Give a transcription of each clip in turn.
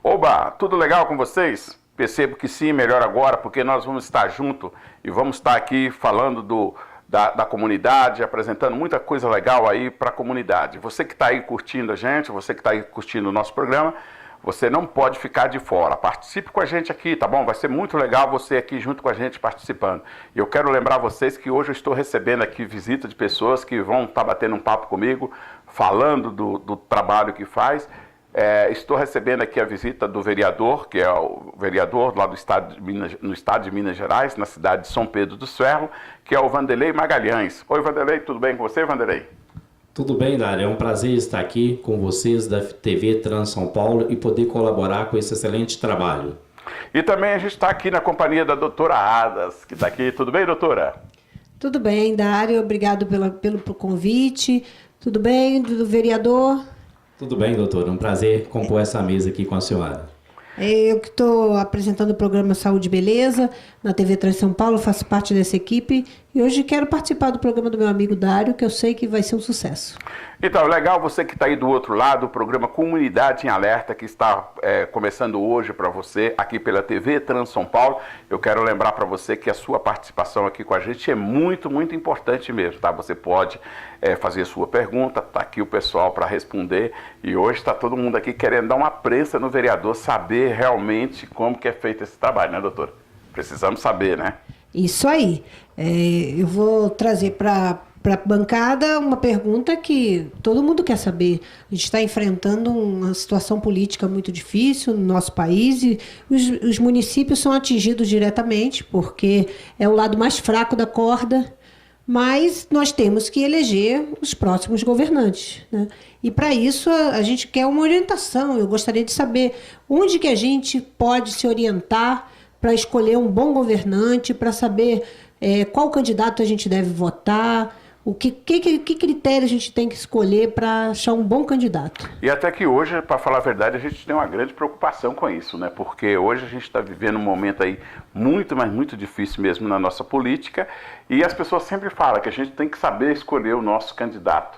Oba, tudo legal com vocês? Percebo que sim, melhor agora, porque nós vamos estar juntos e vamos estar aqui falando da comunidade, apresentando muita coisa legal aí para a comunidade. Você que está aí curtindo a gente, você que está aí curtindo o nosso programa, você não pode ficar de fora. Participe com a gente aqui, tá bom? Vai ser muito legal você aqui junto com a gente participando. E eu quero lembrar vocês que hoje eu estou recebendo aqui visita de pessoas que vão estar batendo um papo comigo, falando do trabalho que faz. Estou recebendo aqui a visita do vereador, que é o vereador lá do estado no estado de Minas Gerais, na cidade de São Pedro dos Ferros, que é o Vanderlei Magalhães. Oi, Vanderlei, tudo bem com você, Vanderlei? Tudo bem, Dário. É um prazer estar aqui com vocês da TV Trans São Paulo e poder colaborar com esse excelente trabalho. E também a gente está aqui na companhia da doutora Adas, que está aqui. Tudo bem, doutora? Tudo bem, Dário. Obrigado pelo convite. Tudo bem, do vereador? Tudo bem, doutor. É um prazer compor essa mesa aqui com a senhora. Eu que estou apresentando o programa Saúde e Beleza na TV Trans São Paulo, faço parte dessa equipe e hoje quero participar do programa do meu amigo Dário, que eu sei que vai ser um sucesso. Então, legal você que está aí do outro lado, o programa Comunidade em Alerta, que está começando hoje para você, aqui pela TV Trans São Paulo. Eu quero lembrar para você que a sua participação aqui com a gente é muito, muito importante mesmo, tá? Você pode fazer a sua pergunta, tá aqui o pessoal para responder, e hoje está todo mundo aqui querendo dar uma prensa no vereador, saber realmente como que é feito esse trabalho, né, doutora? Precisamos saber, né? Isso aí. Eu vou trazer para a bancada uma pergunta que todo mundo quer saber. A gente está enfrentando uma situação política muito difícil no nosso país e os municípios são atingidos diretamente porque é o lado mais fraco da corda, mas nós temos que eleger os próximos governantes, né? E para isso a gente quer uma orientação. Eu gostaria de saber onde que a gente pode se orientar para escolher um bom governante, para saber qual candidato a gente deve votar, que critério a gente tem que escolher para achar um bom candidato. E até que hoje, para falar a verdade, a gente tem uma grande preocupação com isso, né? Porque hoje a gente está vivendo um momento aí muito, mas muito difícil mesmo na nossa política, e as pessoas sempre falam que a gente tem que saber escolher o nosso candidato.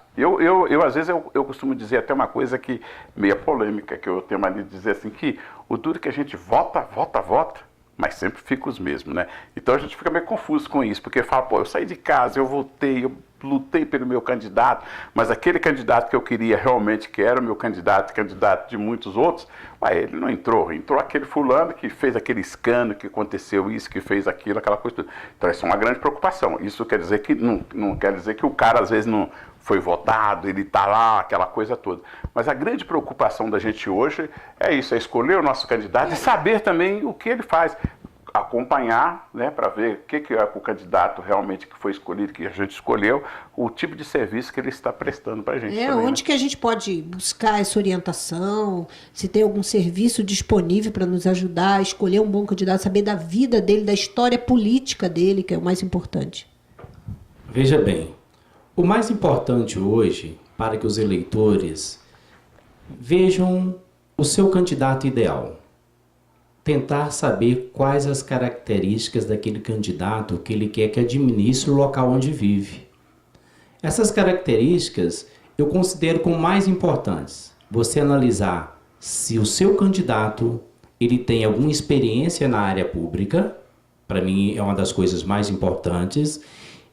Às vezes, eu costumo dizer até uma coisa que meio polêmica, que eu tenho mania de dizer assim, que o duro que a gente vota, mas sempre fica os mesmos, né? Então a gente fica meio confuso com isso, porque fala, pô, eu saí de casa, eu votei, eu lutei pelo meu candidato, mas aquele candidato que eu queria realmente, que era o meu candidato de muitos outros, ele não entrou aquele fulano que fez aquele escândalo, que aconteceu isso, que fez aquilo, aquela coisa toda. Então isso é uma grande preocupação. Isso quer dizer que não quer dizer que o cara às vezes não foi votado, ele está lá, aquela coisa toda. Mas a grande preocupação da gente hoje é isso, é escolher o nosso candidato e saber também o que ele faz. Acompanhar, né, para ver o que é o candidato realmente que foi escolhido, que a gente escolheu, o tipo de serviço que ele está prestando para a gente. Também, onde que a gente pode buscar essa orientação, se tem algum serviço disponível para nos ajudar a escolher um bom candidato, saber da vida dele, da história política dele, que é o mais importante. Veja bem, o mais importante hoje, para que os eleitores vejam o seu candidato ideal, tentar saber quais as características daquele candidato que ele quer que administre o local onde vive. Essas características eu considero como mais importantes. Você analisar se o seu candidato ele tem alguma experiência na área pública, para mim é uma das coisas mais importantes,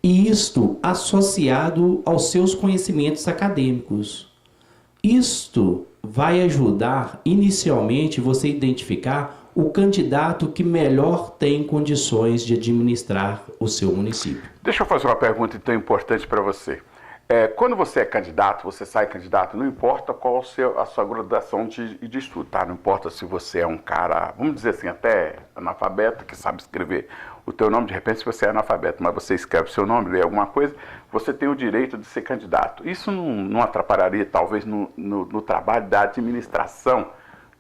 e isto associado aos seus conhecimentos acadêmicos. Isto vai ajudar inicialmente você a identificar o candidato que melhor tem condições de administrar o seu município. Deixa eu fazer uma pergunta então importante para você. Quando você é candidato, você sai candidato, não importa qual a sua graduação de estudo, tá? Não importa se você é um cara, vamos dizer assim, até analfabeto, que sabe escrever o teu nome, de repente se você é analfabeto, mas você escreve o seu nome, lê alguma coisa, você tem o direito de ser candidato. Isso não atrapalharia, talvez, no trabalho da administração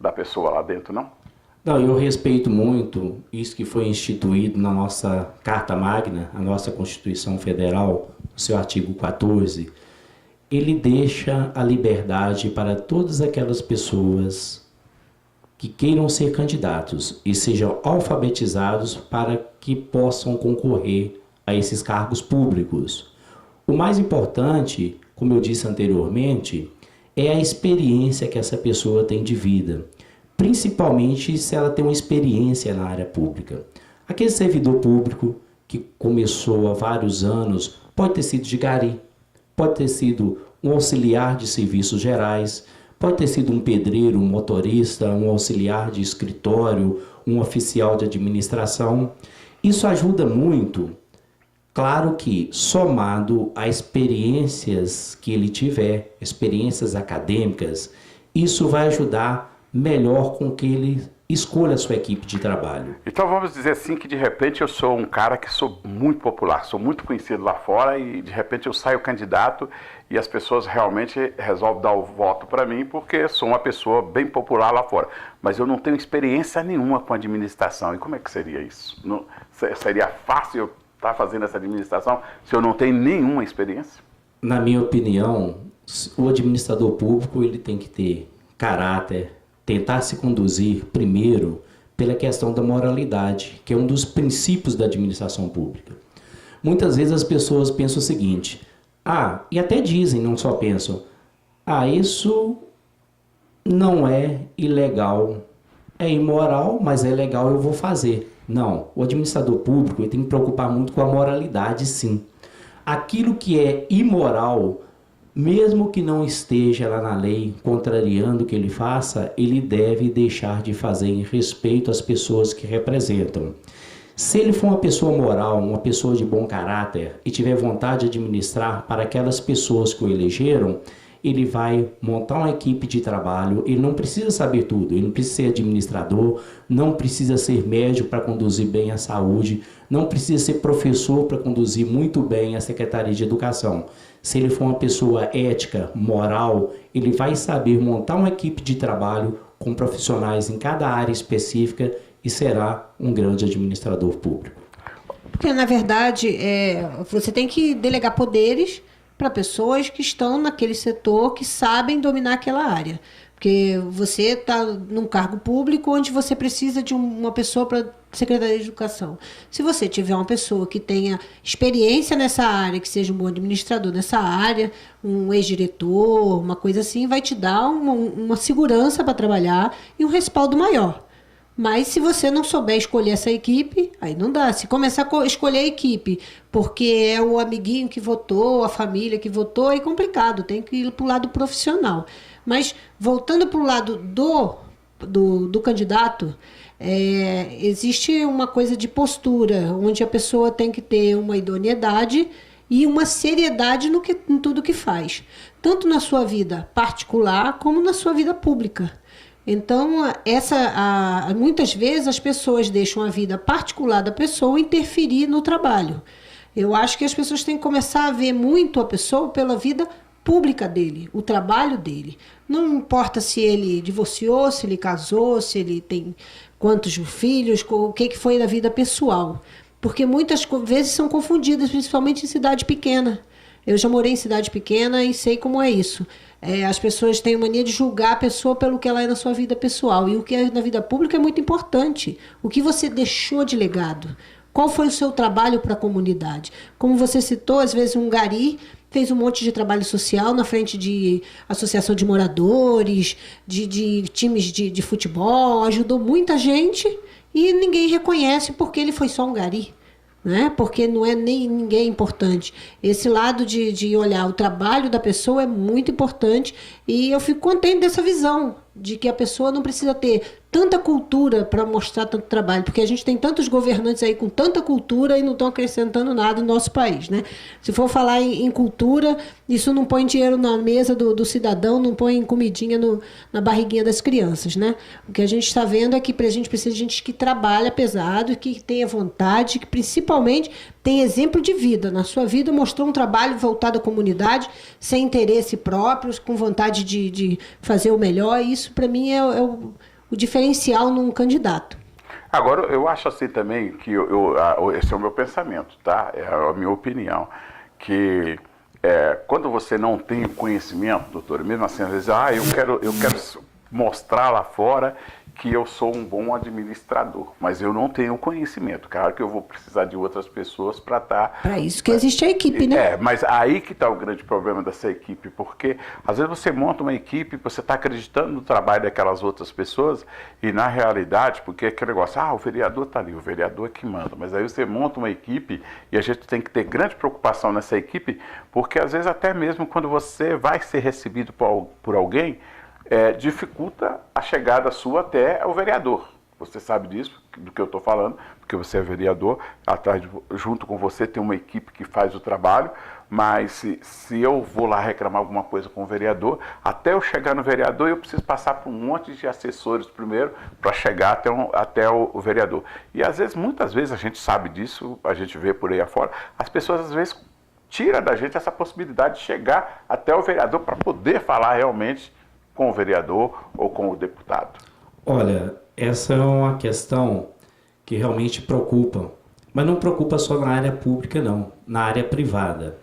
da pessoa lá dentro, não? Não, eu respeito muito isso que foi instituído na nossa Carta Magna, a nossa Constituição Federal, o seu artigo 14. Ele deixa a liberdade para todas aquelas pessoas que queiram ser candidatos e sejam alfabetizados para que possam concorrer a esses cargos públicos. O mais importante, como eu disse anteriormente, é a experiência que essa pessoa tem de vida. principalmente se ela tem uma experiência na área pública. Aquele servidor público que começou há vários anos, pode ter sido de gari, pode ter sido um auxiliar de serviços gerais, pode ter sido um pedreiro, um motorista, um auxiliar de escritório, um oficial de administração. Isso ajuda muito, claro que somado a experiências que ele tiver, experiências acadêmicas, isso vai ajudar melhor com que ele escolha a sua equipe de trabalho. Então vamos dizer assim que de repente eu sou um cara que sou muito popular, sou muito conhecido lá fora e de repente eu saio candidato e as pessoas realmente resolvem dar o voto para mim porque sou uma pessoa bem popular lá fora. Mas eu não tenho experiência nenhuma com administração. E como é que seria isso? Não, seria fácil eu estar fazendo essa administração se eu não tenho nenhuma experiência? Na minha opinião, o administrador público ele tem que ter caráter, tentar se conduzir primeiro pela questão da moralidade, que é um dos princípios da administração pública. Muitas vezes as pessoas pensam o seguinte, e até dizem, não só pensam, isso não é ilegal, é imoral, mas é legal, eu vou fazer. Não, o administrador público ele tem que preocupar muito com a moralidade, sim. Aquilo que é imoral, mesmo que não esteja lá na lei contrariando o que ele faça, ele deve deixar de fazer em respeito às pessoas que representam. Se ele for uma pessoa moral, uma pessoa de bom caráter e tiver vontade de administrar para aquelas pessoas que o elegeram, ele vai montar uma equipe de trabalho, ele não precisa saber tudo, ele não precisa ser administrador, não precisa ser médico para conduzir bem a saúde, não precisa ser professor para conduzir muito bem a Secretaria de Educação. Se ele for uma pessoa ética, moral, ele vai saber montar uma equipe de trabalho com profissionais em cada área específica e será um grande administrador público. Porque, na verdade, você tem que delegar poderes para pessoas que estão naquele setor, que sabem dominar aquela área. Porque você está num cargo público onde você precisa de uma pessoa para Secretaria de Educação. Se você tiver uma pessoa que tenha experiência nessa área, que seja um bom administrador nessa área, um ex-diretor, uma coisa assim, vai te dar uma segurança para trabalhar e um respaldo maior. Mas se você não souber escolher essa equipe, aí não dá. Se começar a escolher a equipe porque é o amiguinho que votou, a família que votou, é complicado, tem que ir para o lado profissional. Mas voltando para o lado do candidato, existe uma coisa de postura, onde a pessoa tem que ter uma idoneidade e uma seriedade em tudo que faz, tanto na sua vida particular como na sua vida pública. Então, muitas vezes as pessoas deixam a vida particular da pessoa interferir no trabalho. Eu acho que as pessoas têm que começar a ver muito a pessoa pela vida pública dele, o trabalho dele. Não importa se ele divorciou, se ele casou, se ele tem quantos filhos, o que foi da vida pessoal. Porque muitas vezes são confundidas, principalmente em cidade pequena. Eu já morei em cidade pequena e sei como é isso. As pessoas têm mania de julgar a pessoa pelo que ela é na sua vida pessoal. E o que é na vida pública é muito importante. O que você deixou de legado? Qual foi o seu trabalho para a comunidade? Como você citou, às vezes um gari fez um monte de trabalho social na frente de associação de moradores, de times de futebol, ajudou muita gente e ninguém reconhece porque ele foi só um gari. Né? Porque não é nem ninguém importante. Esse lado de olhar o trabalho da pessoa é muito importante e eu fico contente dessa visão de que a pessoa não precisa ter tanta cultura para mostrar tanto trabalho, porque a gente tem tantos governantes aí com tanta cultura e não estão acrescentando nada no nosso país, né? Se for falar em cultura, isso não põe dinheiro na mesa do cidadão, não põe comidinha na barriguinha das crianças, né? O que a gente está vendo é que a gente precisa de gente que trabalha pesado, que tenha vontade, que principalmente tem exemplo de vida. Na sua vida mostrou um trabalho voltado à comunidade, sem interesse próprio, com vontade de fazer o melhor, e isso para mim é o diferencial num candidato. Agora, eu acho assim também, que esse é o meu pensamento, tá? É a minha opinião, que quando você não tem o conhecimento, doutor, mesmo assim, às vezes, eu quero mostrar lá fora que eu sou um bom administrador, mas eu não tenho conhecimento. Claro que eu vou precisar de outras pessoas para estar... Para isso que existe a equipe, né? Mas aí que está o grande problema dessa equipe, porque às vezes você monta uma equipe, você está acreditando no trabalho daquelas outras pessoas e na realidade, porque aquele negócio, o vereador está ali, o vereador é que manda, mas aí você monta uma equipe e a gente tem que ter grande preocupação nessa equipe, porque às vezes até mesmo quando você vai ser recebido por alguém, dificulta a chegada sua até o vereador. Você sabe disso, do que eu estou falando, porque você é vereador, junto com você tem uma equipe que faz o trabalho, mas se eu vou lá reclamar alguma coisa com o vereador, até eu chegar no vereador eu preciso passar por um monte de assessores primeiro para chegar até o vereador. E às vezes, muitas vezes a gente sabe disso, a gente vê por aí afora, as pessoas às vezes tiram da gente essa possibilidade de chegar até o vereador para poder falar realmente com o vereador ou com o deputado. Olha, essa é uma questão que realmente preocupa, mas não preocupa só na área pública não, na área privada.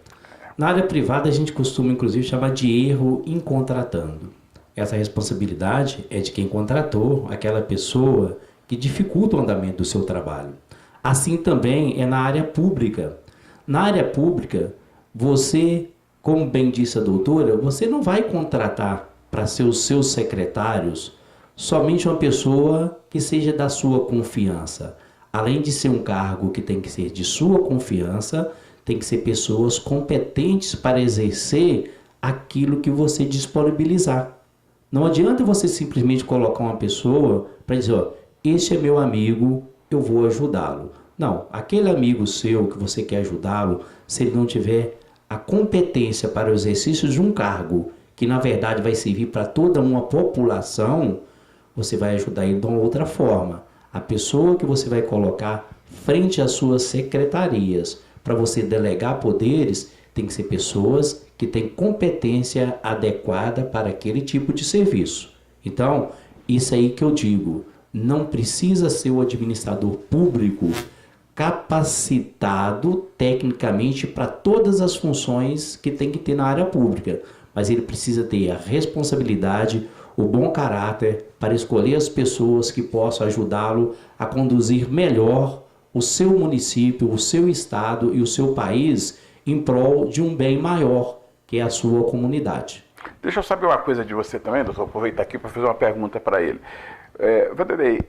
Na área privada a gente costuma inclusive chamar de erro em contratando. Essa responsabilidade é de quem contratou aquela pessoa que dificulta o andamento do seu trabalho. Assim também é na área pública. Na área pública, você, como bem disse a doutora, você não vai contratar para ser os seus secretários somente uma pessoa que seja da sua confiança. Além de ser um cargo que tem que ser de sua confiança, tem que ser pessoas competentes para exercer aquilo que você disponibilizar. Não adianta você simplesmente colocar uma pessoa para dizer, este é meu amigo, eu vou ajudá-lo. Não, aquele amigo seu que você quer ajudá-lo, se ele não tiver a competência para o exercício de um cargo, que na verdade vai servir para toda uma população, você vai ajudar ele de uma outra forma. A pessoa que você vai colocar frente às suas secretarias, para você delegar poderes, tem que ser pessoas que têm competência adequada para aquele tipo de serviço. Então, isso aí que eu digo, não precisa ser o administrador público capacitado tecnicamente para todas as funções que tem que ter na área pública, mas ele precisa ter a responsabilidade, o bom caráter para escolher as pessoas que possam ajudá-lo a conduzir melhor o seu município, o seu estado e o seu país em prol de um bem maior, que é a sua comunidade. Deixa eu saber uma coisa de você também, doutor, aproveitar aqui para fazer uma pergunta para ele. Vanderlei,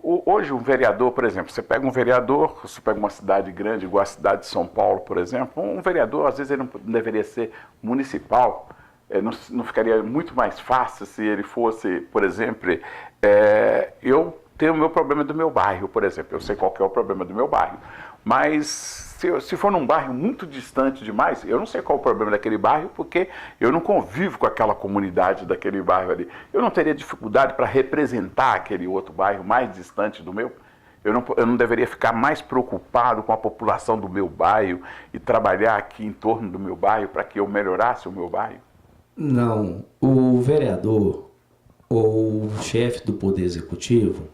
hoje um vereador, por exemplo, você pega um vereador, você pega uma cidade grande, igual a cidade de São Paulo, por exemplo, um vereador, às vezes ele não deveria ser municipal, não ficaria muito mais fácil se ele fosse, por exemplo, eu tenho o meu problema do meu bairro, por exemplo, eu sei qual que é o problema do meu bairro, mas se for num bairro muito distante demais, eu não sei qual é o problema daquele bairro, porque eu não convivo com aquela comunidade daquele bairro ali. Eu não teria dificuldade para representar aquele outro bairro mais distante do meu? Eu não deveria ficar mais preocupado com a população do meu bairro e trabalhar aqui em torno do meu bairro para que eu melhorasse o meu bairro? Não. O vereador ou o chefe do Poder Executivo,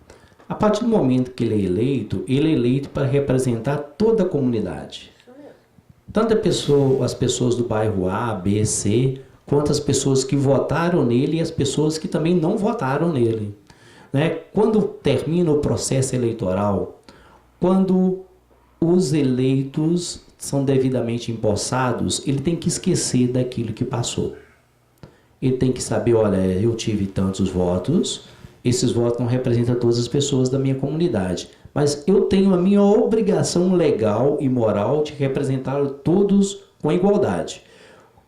a partir do momento que ele é eleito para representar toda a comunidade. Tanto as pessoas do bairro A, B, C, quanto as pessoas que votaram nele e as pessoas que também não votaram nele. Né? Quando termina o processo eleitoral, quando os eleitos são devidamente empossados, ele tem que esquecer daquilo que passou. Ele tem que saber, olha, eu tive tantos votos, esses votos não representam todas as pessoas da minha comunidade, mas eu tenho a minha obrigação legal e moral de representar todos com igualdade.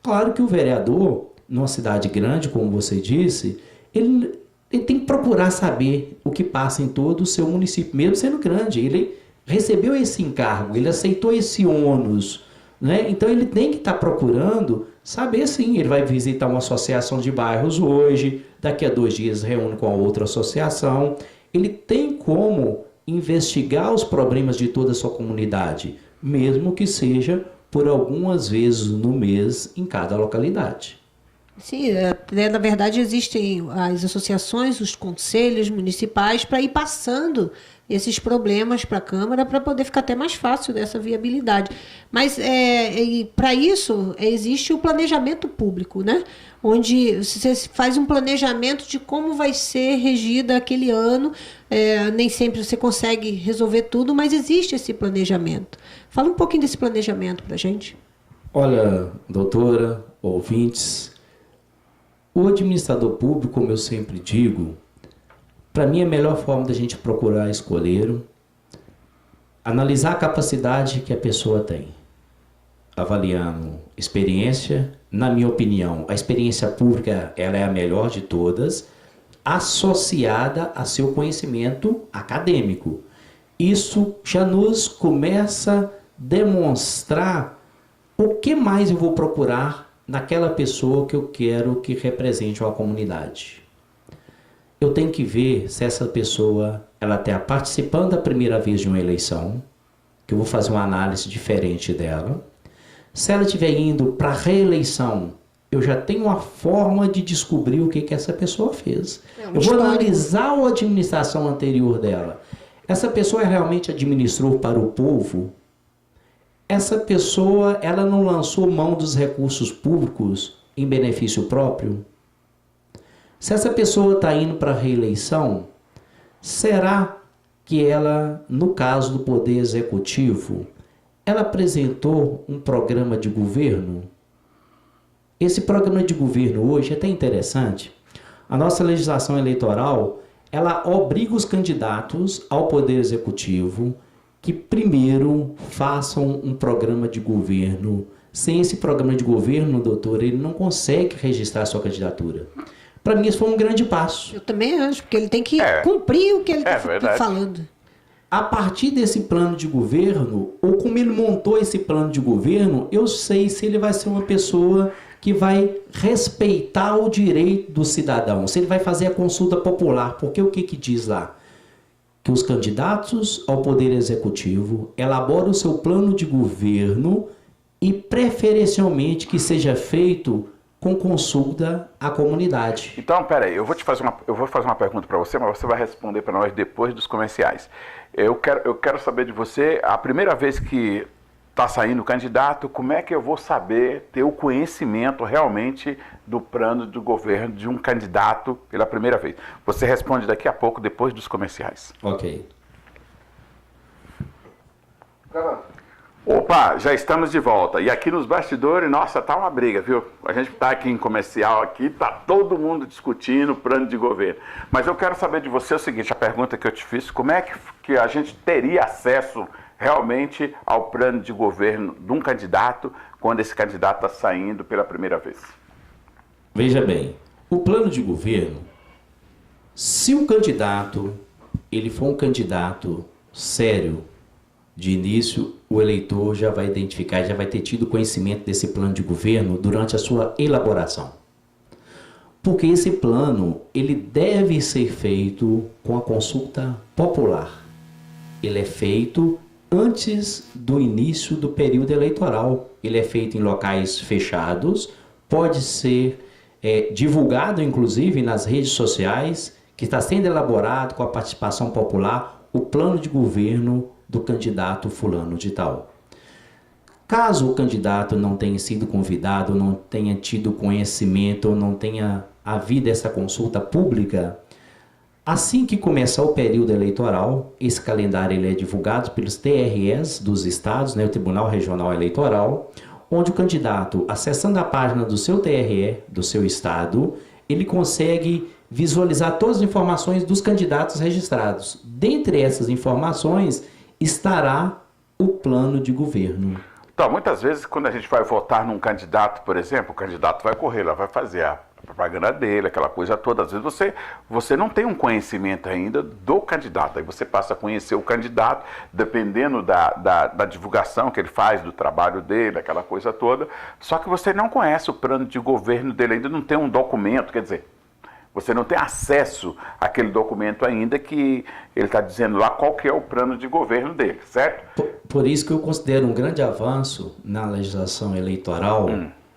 Claro que o vereador, numa cidade grande, como você disse, ele tem que procurar saber o que passa em todo o seu município, mesmo sendo grande. Ele recebeu esse encargo, ele aceitou esse ônus, né? Então ele tem que estar procurando saber, sim, ele vai visitar uma associação de bairros hoje, daqui a 2 dias reúne com a outra associação. Ele tem como investigar os problemas de toda a sua comunidade, mesmo que seja por algumas vezes no mês em cada localidade. Sim, Até, na verdade, existem as associações, os conselhos municipais para ir passando esses problemas para a Câmara para poder ficar até mais fácil dessa viabilidade. Mas, para isso, existe o planejamento público, né? Onde você faz um planejamento de como vai ser regida aquele ano. Nem sempre você consegue resolver tudo, mas existe esse planejamento. Fala um pouquinho desse planejamento para a gente. Olha, doutora, ouvintes, o administrador público, como eu sempre digo, para mim, a melhor forma da gente procurar escolher, analisar a capacidade que a pessoa tem, avaliando experiência. Na minha opinião, a experiência pública ela é a melhor de todas, associada a seu conhecimento acadêmico. Isso já nos começa a demonstrar o que mais eu vou procurar naquela pessoa que eu quero que represente uma comunidade. Eu tenho que ver se essa pessoa ela está participando da primeira vez de uma eleição, que eu vou fazer uma análise diferente dela. Se ela estiver indo para a reeleição, eu já tenho uma forma de descobrir o que essa pessoa fez. Eu vou analisar a administração anterior dela. Essa pessoa realmente administrou para o povo? Essa pessoa ela não lançou mão dos recursos públicos em benefício próprio? Se essa pessoa está indo para a reeleição, será que ela, no caso do Poder Executivo, ela apresentou um programa de governo? Esse programa de governo hoje é até interessante. A nossa legislação eleitoral, ela obriga os candidatos ao Poder Executivo que primeiro façam um programa de governo. Sem esse programa de governo, doutor, ele não consegue registrar sua candidatura. Para mim, isso foi um grande passo. Eu também acho, porque ele tem que cumprir o que ele está falando. A partir desse plano de governo, ou como ele montou esse plano de governo, eu sei se ele vai ser uma pessoa que vai respeitar o direito do cidadão, se ele vai fazer a consulta popular, porque o que diz lá? Que os candidatos ao Poder Executivo elaboram o seu plano de governo e, preferencialmente, que seja feito com consulta à comunidade. Então, peraí, eu vou fazer uma pergunta para você, mas você vai responder para nós depois dos comerciais. Eu quero saber de você, a primeira vez que está saindo o candidato, como é que eu vou saber, ter o conhecimento realmente do plano de governo de um candidato pela primeira vez? Você responde daqui a pouco, depois dos comerciais. Ok. Opa, já estamos de volta. E aqui nos bastidores, nossa, tá uma briga, viu? A gente tá aqui em comercial, aqui tá todo mundo discutindo o plano de governo. Mas eu quero saber de você o seguinte, a pergunta que eu te fiz, como é que a gente teria acesso realmente ao plano de governo de um candidato quando esse candidato está saindo pela primeira vez? Veja bem, o plano de governo, se o candidato ele for um candidato sério, de início, o eleitor já vai identificar, já vai ter tido conhecimento desse plano de governo durante a sua elaboração. Porque esse plano, ele deve ser feito com a consulta popular. Ele é feito antes do início do período eleitoral. Ele é feito em locais fechados, pode ser divulgado, inclusive, nas redes sociais, que está sendo elaborado com a participação popular, o plano de governo do candidato fulano de tal. Caso o candidato não tenha sido convidado, não tenha tido conhecimento, ou não tenha havido essa consulta pública, assim que começar o período eleitoral, esse calendário ele é divulgado pelos TREs dos estados, né, o Tribunal Regional Eleitoral, onde o candidato, acessando a página do seu TRE, do seu estado, ele consegue visualizar todas as informações dos candidatos registrados. Dentre essas informações, estará o plano de governo. Então, muitas vezes, quando a gente vai votar num candidato, por exemplo, o candidato vai correr lá, vai fazer a propaganda dele, aquela coisa toda. Às vezes você não tem um conhecimento ainda do candidato. Aí você passa a conhecer o candidato, dependendo da divulgação que ele faz, do trabalho dele, aquela coisa toda. Só que você não conhece o plano de governo dele, ainda não tem um documento, quer dizer, você não tem acesso àquele documento ainda que ele está dizendo lá qual que é o plano de governo dele, certo? Por isso que eu considero um grande avanço na legislação eleitoral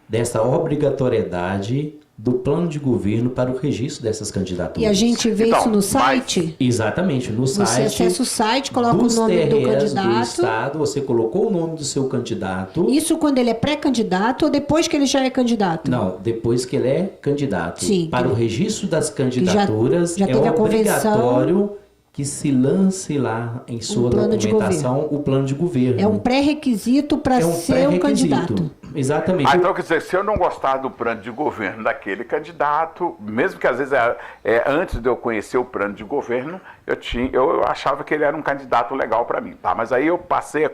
dessa obrigatoriedade do plano de governo para o registro dessas candidaturas. E a gente vê Então, isso no mas- site? Exatamente, no Você site acessa o site, coloca o dos nome do TREs do candidato. Estado, você colocou o nome do seu candidato. Isso quando ele é pré-candidato ou depois que ele já é candidato? Não, depois que ele é candidato. Sim, Para que- o registro das candidaturas, já é teve a convenção. obrigatório que se lance lá em sua plano de documentação o plano de governo. É um pré-requisito para É um ser o pré-requisito. candidato. Exatamente. Então, quer dizer, se eu não gostar do plano de governo daquele candidato, mesmo que às vezes antes de eu conhecer o plano de governo, eu achava que ele era um candidato legal para mim. Tá? Mas aí eu passei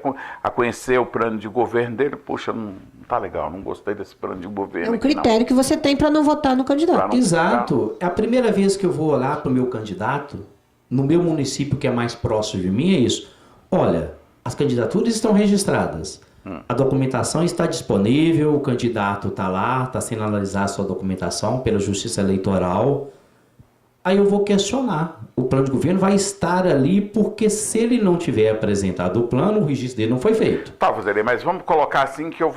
a conhecer o plano de governo dele, puxa, não tá legal, não gostei desse plano de governo. É um aqui, não. critério que você tem para não votar no candidato. Pra não- Exato. É a primeira vez que eu vou olhar para o meu candidato, no meu município que é mais próximo de mim, é isso. Olha, as candidaturas estão registradas. A documentação está disponível, o candidato está lá, está sendo analisada a sua documentação pela Justiça Eleitoral. Aí eu vou questionar. O plano de governo vai estar ali porque se ele não tiver apresentado o plano, o registro dele não foi feito. Tá, Vanderlei, mas vamos colocar assim que eu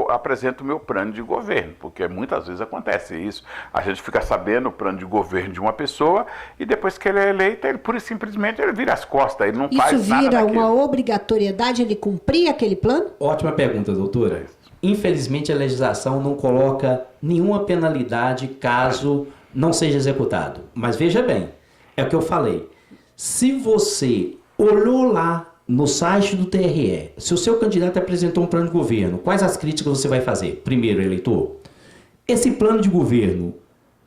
apresento o meu plano de governo, porque muitas vezes acontece isso. A gente fica sabendo o plano de governo de uma pessoa e depois que ele é eleito, ele pura e simplesmente ele vira as costas, ele não faz Isso nada vira daquilo. uma obrigatoriedade ele cumprir aquele plano? Ótima pergunta, doutora. Infelizmente, a legislação não coloca nenhuma penalidade caso não seja executado. Mas veja bem, é o que eu falei. Se você olhou lá no site do TRE, se o seu candidato apresentou um plano de governo, quais as críticas você vai fazer? Primeiro, eleitor, esse plano de governo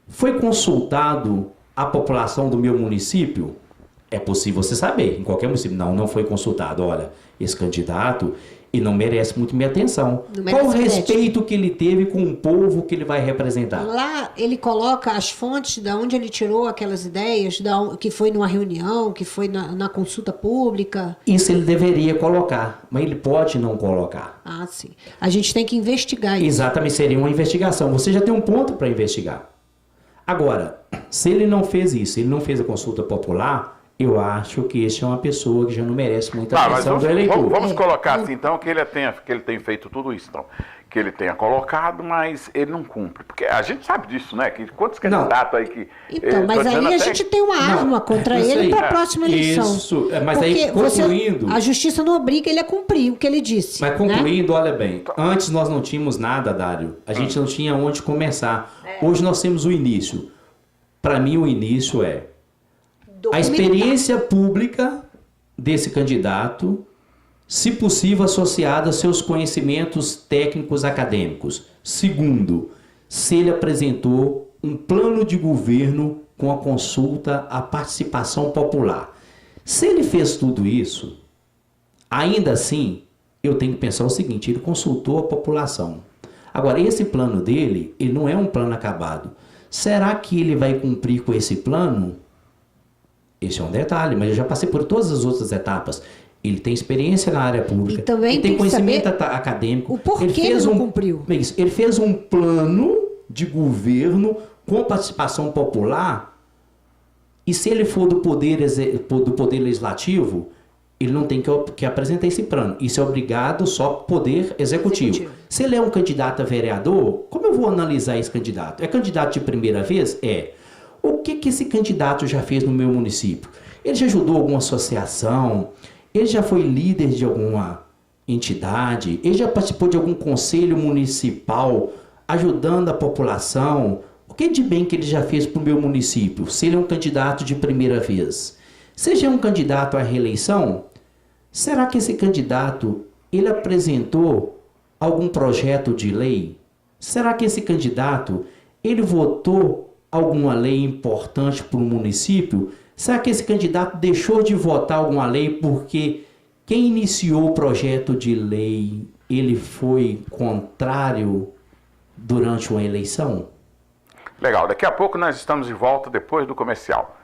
foi consultado à população do meu município? É possível você saber, em qualquer município. Não foi consultado. Olha, esse candidato, ele não merece muito minha atenção. Não merece Qual o crédito. respeito que ele teve com o povo que ele vai representar? Lá ele coloca as fontes de onde ele tirou aquelas ideias, que foi numa reunião, que foi na consulta pública. Isso ele deveria colocar, mas ele pode não colocar. Ah, sim. A gente tem que investigar isso. Exatamente, seria uma investigação. Você já tem um ponto para investigar. Agora, se ele não fez isso, ele não fez a consulta popular, eu acho que esse é uma pessoa que já não merece muita Tá, mas atenção do eleitor. vamos colocar assim, então, que ele tenha feito tudo isso, então. Que ele tenha colocado, mas ele não cumpre. Porque a gente sabe disso, né? Que quantos candidatos aí que... Então, tô mas dizendo aí a até- gente tem uma arma contra isso ele aí. para a próxima eleição. Isso, mas aí Porque concluindo... a justiça não obriga ele a cumprir o que ele disse. Mas né? concluindo, olha bem, antes nós não tínhamos nada, Dário. A gente não tinha onde começar. Hoje nós temos o início. Para mim, o início é a experiência pública desse candidato, se possível associada a seus conhecimentos técnicos acadêmicos. Segundo, se ele apresentou um plano de governo com a consulta à participação popular. Se ele fez tudo isso, ainda assim, eu tenho que pensar o seguinte, ele consultou a população. Agora, esse plano dele, ele não é um plano acabado. Será que ele vai cumprir com esse plano? Esse é um detalhe, mas eu já passei por todas as outras etapas. Ele tem experiência na área pública, E também ele tem tem que conhecimento saber acadêmico. o porquê ele não cumpriu. Ele fez um plano de governo com participação popular e se ele for do poder legislativo, ele não tem que apresentar esse plano. Isso é obrigado só ao poder executivo. Se ele é um candidato a vereador, como eu vou analisar esse candidato? É candidato de primeira vez? É. O que esse candidato já fez no meu município? Ele já ajudou alguma associação? Ele já foi líder de alguma entidade? Ele já participou de algum conselho municipal ajudando a população? O que de bem que ele já fez para o meu município? Se ele é um candidato de primeira vez. Seja um candidato à reeleição, será que esse candidato ele apresentou algum projeto de lei? Será que esse candidato ele votou alguma lei importante para o município? Será que esse candidato deixou de votar alguma lei porque quem iniciou o projeto de lei ele foi contrário durante uma eleição? Legal, daqui a pouco nós estamos de volta depois do comercial.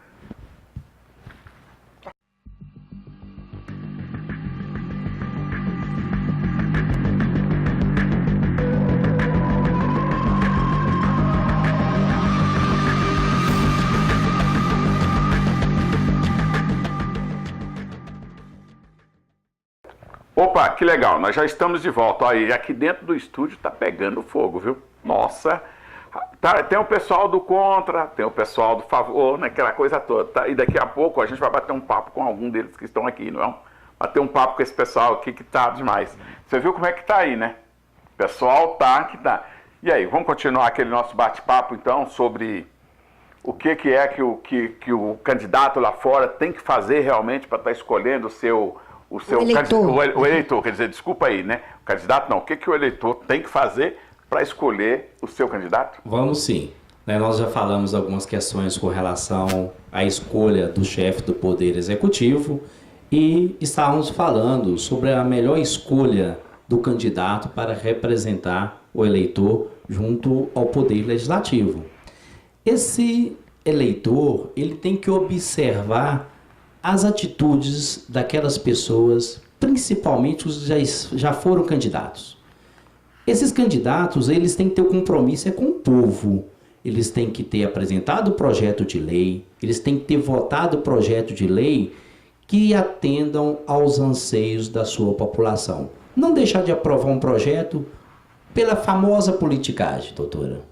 Opa, que legal, nós já estamos de volta. Olha, e aqui dentro do estúdio tá pegando fogo, viu? Nossa, Tá, tem o pessoal do contra, tem o pessoal do favor, né, aquela coisa toda. Tá? E daqui a pouco a gente vai bater um papo com algum deles que estão aqui, não é? Bater um papo com esse pessoal aqui que tá demais. Você viu como é que tá aí, né? O pessoal tá que tá. E aí, vamos continuar aquele nosso bate-papo, então, sobre o que é que o candidato lá fora tem que fazer realmente para estar escolhendo o eleitor, quer dizer, desculpa aí, né? O candidato não, o que o eleitor tem que fazer para escolher o seu candidato? Vamos sim. Nós já falamos algumas questões com relação à escolha do chefe do Poder Executivo e estávamos falando sobre a melhor escolha do candidato para representar o eleitor junto ao Poder Legislativo. Esse eleitor, ele tem que observar as atitudes daquelas pessoas, principalmente os que já foram candidatos. Esses candidatos, eles têm que ter o compromisso com o povo. Eles têm que ter apresentado o projeto de lei, eles têm que ter votado o projeto de lei que atendam aos anseios da sua população. Não deixar de aprovar um projeto pela famosa politicagem, doutora.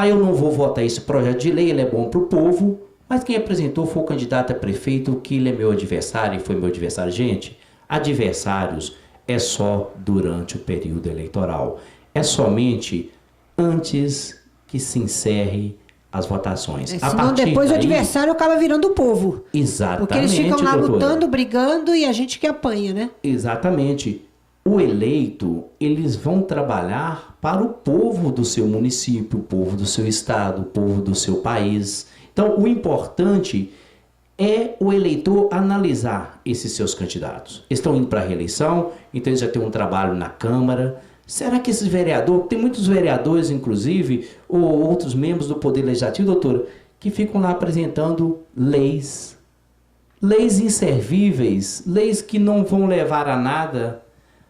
Eu não vou votar esse projeto de lei, ele é bom para o povo, mas quem apresentou foi o candidato a prefeito, que ele é meu adversário e foi meu adversário. Gente, adversários é só durante o período eleitoral. É somente antes que se encerre as votações. Senão depois o adversário acaba virando o povo. Exatamente, porque eles ficam lá doutora, lutando, brigando e a gente que apanha, né? Exatamente. O eleito, eles vão trabalhar para o povo do seu município, o povo do seu estado, o povo do seu país. Então, o importante é o eleitor analisar esses seus candidatos. Estão indo para a reeleição, então eles já têm um trabalho na Câmara. Será que esses vereadores, tem muitos vereadores, inclusive, ou outros membros do Poder Legislativo, doutora, que ficam lá apresentando leis inservíveis, leis que não vão levar a nada,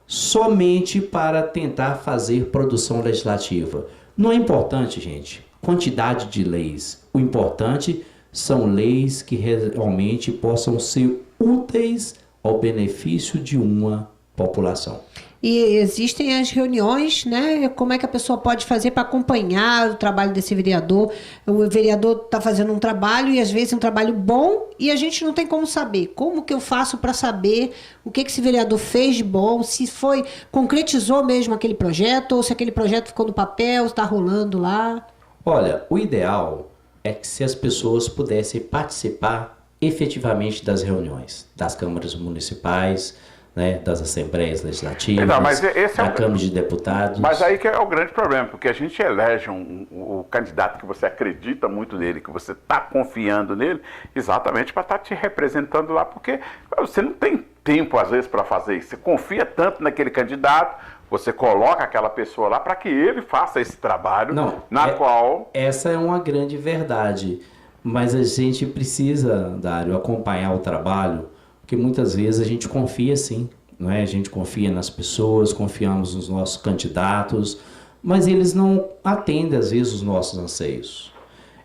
somente para tentar fazer produção legislativa. Não é importante, gente, quantidade de leis. O importante são leis que realmente possam ser úteis ao benefício de uma população. E existem as reuniões, né? Como é que a pessoa pode fazer para acompanhar o trabalho desse vereador? O vereador está fazendo um trabalho e às vezes um trabalho bom e a gente não tem como saber. Como que eu faço para saber o que esse vereador fez de bom? Se concretizou mesmo aquele projeto ou se aquele projeto ficou no papel, está rolando lá? Olha, o ideal é que se as pessoas pudessem participar efetivamente das reuniões, das câmaras municipais, né, das assembleias legislativas, da Câmara de Deputados. Mas aí que é o grande problema, porque a gente elege o candidato que você acredita muito nele, que você está confiando nele, exatamente para estar te representando lá, porque você não tem tempo, às vezes, para fazer isso. Você confia tanto naquele candidato, você coloca aquela pessoa lá para que ele faça esse trabalho, qual... Essa é uma grande verdade, mas a gente precisa, Dário, acompanhar o trabalho, porque muitas vezes a gente confia sim, não é? A gente confia nas pessoas, confiamos nos nossos candidatos, mas eles não atendem às vezes os nossos anseios.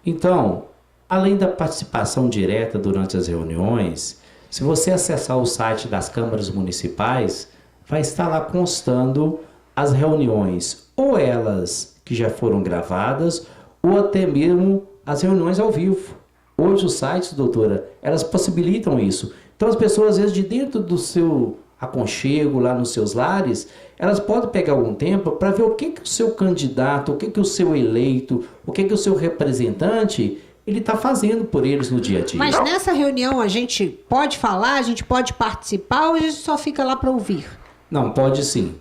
Então, além da participação direta durante as reuniões, se você acessar o site das câmaras municipais, vai estar lá constando as reuniões, ou elas que já foram gravadas, ou até mesmo as reuniões ao vivo. Hoje os sites, doutora, elas possibilitam isso. Então as pessoas, às vezes, de dentro do seu aconchego, lá nos seus lares, elas podem pegar algum tempo para ver o que o seu candidato, o que o seu eleito, o que o seu representante, ele está fazendo por eles no dia a dia. Mas nessa reunião a gente pode falar, a gente pode participar ou a gente só fica lá para ouvir? Não, pode sim.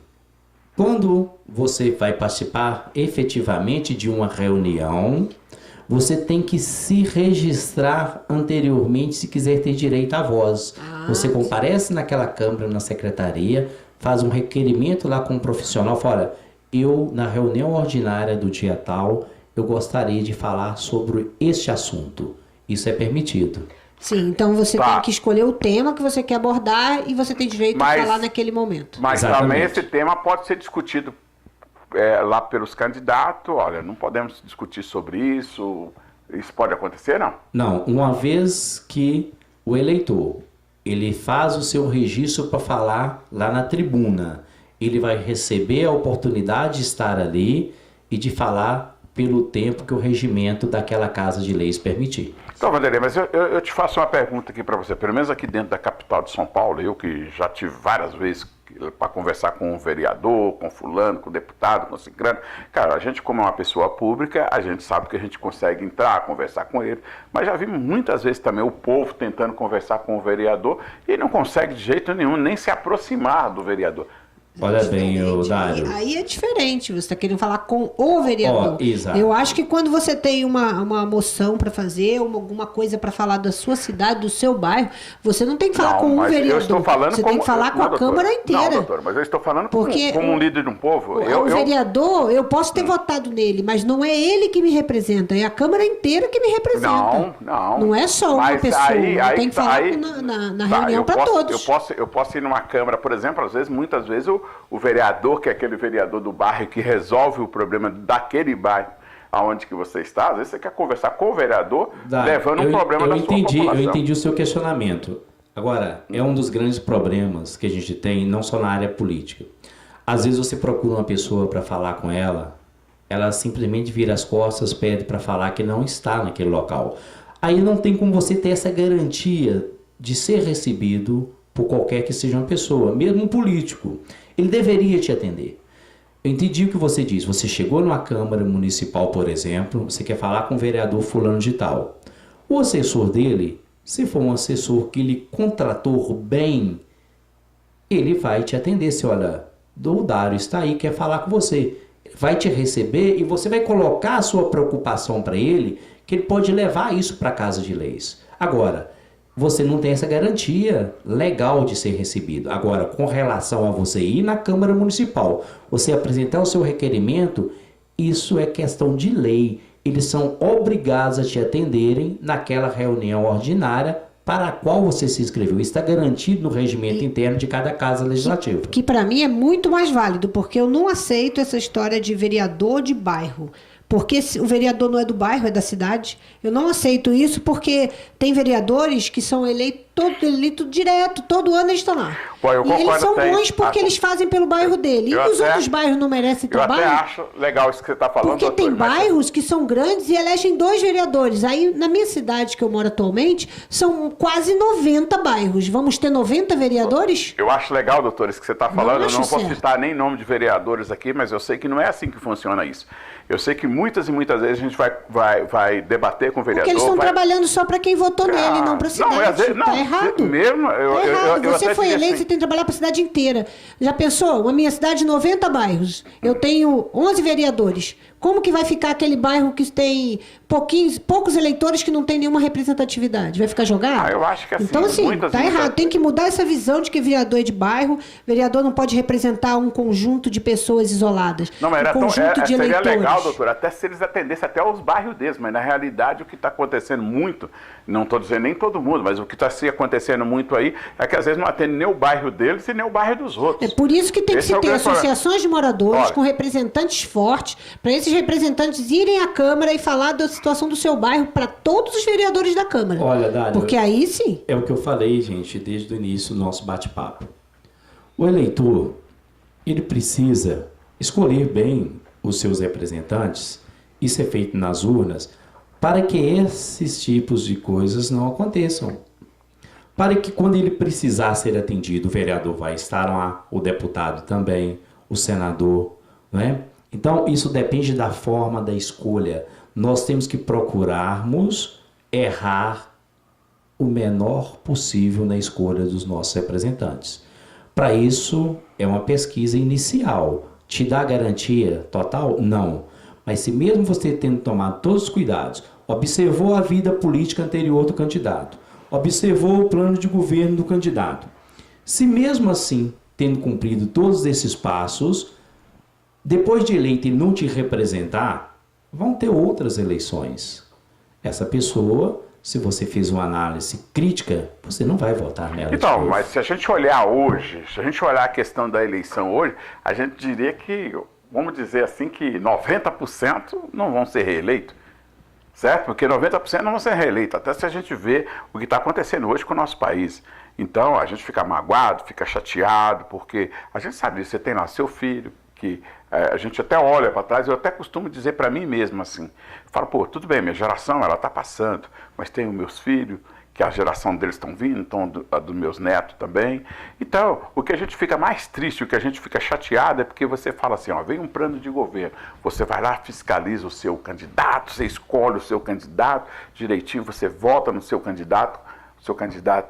Quando você vai participar efetivamente de uma reunião, você tem que se registrar anteriormente se quiser ter direito à voz. Você comparece naquela câmara, na secretaria, faz um requerimento lá com um profissional, fala, eu, na reunião ordinária do dia tal, eu gostaria de falar sobre este assunto. Isso é permitido. Sim, então você tem que escolher o tema que você quer abordar e você tem direito a falar naquele momento. Mas também esse tema pode ser discutido lá pelos candidatos, olha, não podemos discutir sobre isso pode acontecer, não? Não, uma vez que o eleitor, ele faz o seu registro para falar lá na tribuna, ele vai receber a oportunidade de estar ali e de falar pelo tempo que o regimento daquela Casa de Leis permitir. Então, Vanderlei, mas eu te faço uma pergunta aqui para você. Pelo menos aqui dentro da capital de São Paulo, eu que já tive várias vezes para conversar com um vereador, com fulano, com deputado, com ciclano. Cara, a gente como é uma pessoa pública, a gente sabe que a gente consegue entrar, conversar com ele, mas já vi muitas vezes também o povo tentando conversar com o vereador e não consegue de jeito nenhum nem se aproximar do vereador. Olha bem, Dário. Aí é diferente, você está querendo falar com o vereador. Exato. Eu acho que quando você tem uma moção para fazer, alguma coisa para falar da sua cidade, do seu bairro, você não tem que falar com um vereador. Eu estou falando você tem que falar com a Câmara inteira. Não, doutor, mas eu estou falando porque como um líder de um povo. O vereador, eu posso ter votado nele, mas não é ele que me representa, é a Câmara inteira que me representa. Não é só uma pessoa. Tem que falar na reunião para todos. Eu posso ir numa Câmara, por exemplo, muitas vezes o vereador, que é aquele vereador do bairro que resolve o problema daquele bairro aonde que você está, às vezes você quer conversar com o vereador, levando um problema da sua população. Eu entendi o seu questionamento. Agora, é um dos grandes problemas que a gente tem, não só na área política. Às vezes você procura uma pessoa para falar com ela simplesmente vira as costas, pede para falar que não está naquele local. Aí não tem como você ter essa garantia de ser recebido por qualquer que seja uma pessoa, mesmo um político. Ele deveria te atender. Eu entendi o que você diz. Você chegou numa Câmara Municipal, por exemplo, você quer falar com o vereador fulano de tal. O assessor dele, se for um assessor que ele contratou bem, ele vai te atender. Se olha, o Dário está aí, quer falar com você. Ele vai te receber e você vai colocar a sua preocupação para ele, que ele pode levar isso para a Casa de Leis. Agora, você não tem essa garantia legal de ser recebido. Agora, com relação a você ir na Câmara Municipal, você apresentar o seu requerimento, isso é questão de lei. Eles são obrigados a te atenderem naquela reunião ordinária para a qual você se inscreveu. Está garantido no regimento interno de cada casa legislativa. Que para mim é muito mais válido, porque eu não aceito essa história de vereador de bairro. Porque o vereador não é do bairro, é da cidade. Eu não aceito isso porque tem vereadores que são eleitos direto, todo ano eles estão lá. Pô, e eles são bons porque eles fazem pelo bairro dele. E os outros bairros não merecem trabalho? Eu até acho legal isso que você está falando, porque doutor, tem bairros que são grandes e elegem 2 vereadores. Aí, na minha cidade, que eu moro atualmente, são quase 90 bairros. Vamos ter 90 vereadores? Eu acho legal, doutor, isso que você está falando. Eu não vou citar nem nome de vereadores aqui, mas eu sei que não é assim que funciona isso. Eu sei que muitas e muitas vezes a gente vai debater com o vereador. Porque eles estão trabalhando só para quem votou nele, não para a cidade. Está errado. Mesmo, você foi eleito, você tem que trabalhar para a cidade inteira. Já pensou? A minha cidade, 90 bairros. Eu tenho 11 vereadores. Como que vai ficar aquele bairro que tem poucos eleitores que não tem nenhuma representatividade? Vai ficar jogado? Eu acho que assim... Então, assim, está errado. Tem que mudar essa visão de que vereador é de bairro. Vereador não pode representar um conjunto de pessoas isoladas. Não, mas de seria eleitores. Legal, doutor, até se eles atendessem até os bairros deles, mas na realidade o que está acontecendo muito, não estou dizendo nem todo mundo, mas o que está se acontecendo muito aí é que às vezes não atende nem o bairro deles e nem o bairro dos outros. É por isso que tem que se ter associações de moradores com representantes fortes, para esses representantes irem à Câmara e falar da situação do seu bairro para todos os vereadores da Câmara. Olha, Dário, porque aí sim. É o que eu falei, gente, desde o início do nosso bate-papo. O eleitor, ele precisa escolher bem os seus representantes, isso é feito nas urnas, para que esses tipos de coisas não aconteçam. Para que quando ele precisar ser atendido, o vereador vai estar lá, o deputado também, o senador, não é? Então, isso depende da forma da escolha. Nós temos que procurarmos errar o menor possível na escolha dos nossos representantes. Para isso, é uma pesquisa inicial. Te dá garantia total? Não. Mas se mesmo você tendo tomado todos os cuidados, observou a vida política anterior do candidato, observou o plano de governo do candidato, se mesmo assim, tendo cumprido todos esses passos, depois de eleito ele não te representar, vão ter outras eleições. Essa pessoa, se você fez uma análise crítica, você não vai votar nela. Então, mas se a gente olhar hoje, se a gente olhar a questão da eleição hoje, a gente diria que, vamos dizer assim, que 90% não vão ser reeleitos. Certo? Porque 90% não vão ser reeleitos, até se a gente vê o que está acontecendo hoje com o nosso país. Então, a gente fica magoado, fica chateado, porque a gente sabe disso, você tem lá seu filho, que a gente até olha para trás, eu até costumo dizer para mim mesmo assim, falo, pô, tudo bem, minha geração ela está passando, mas tenho meus filhos, que a geração deles estão vindo, então a dos meus netos também. Então, o que a gente fica mais triste, o que a gente fica chateado é porque você fala assim, ó, vem um plano de governo, você vai lá, fiscaliza o seu candidato, você escolhe o seu candidato direitinho, você vota no seu candidato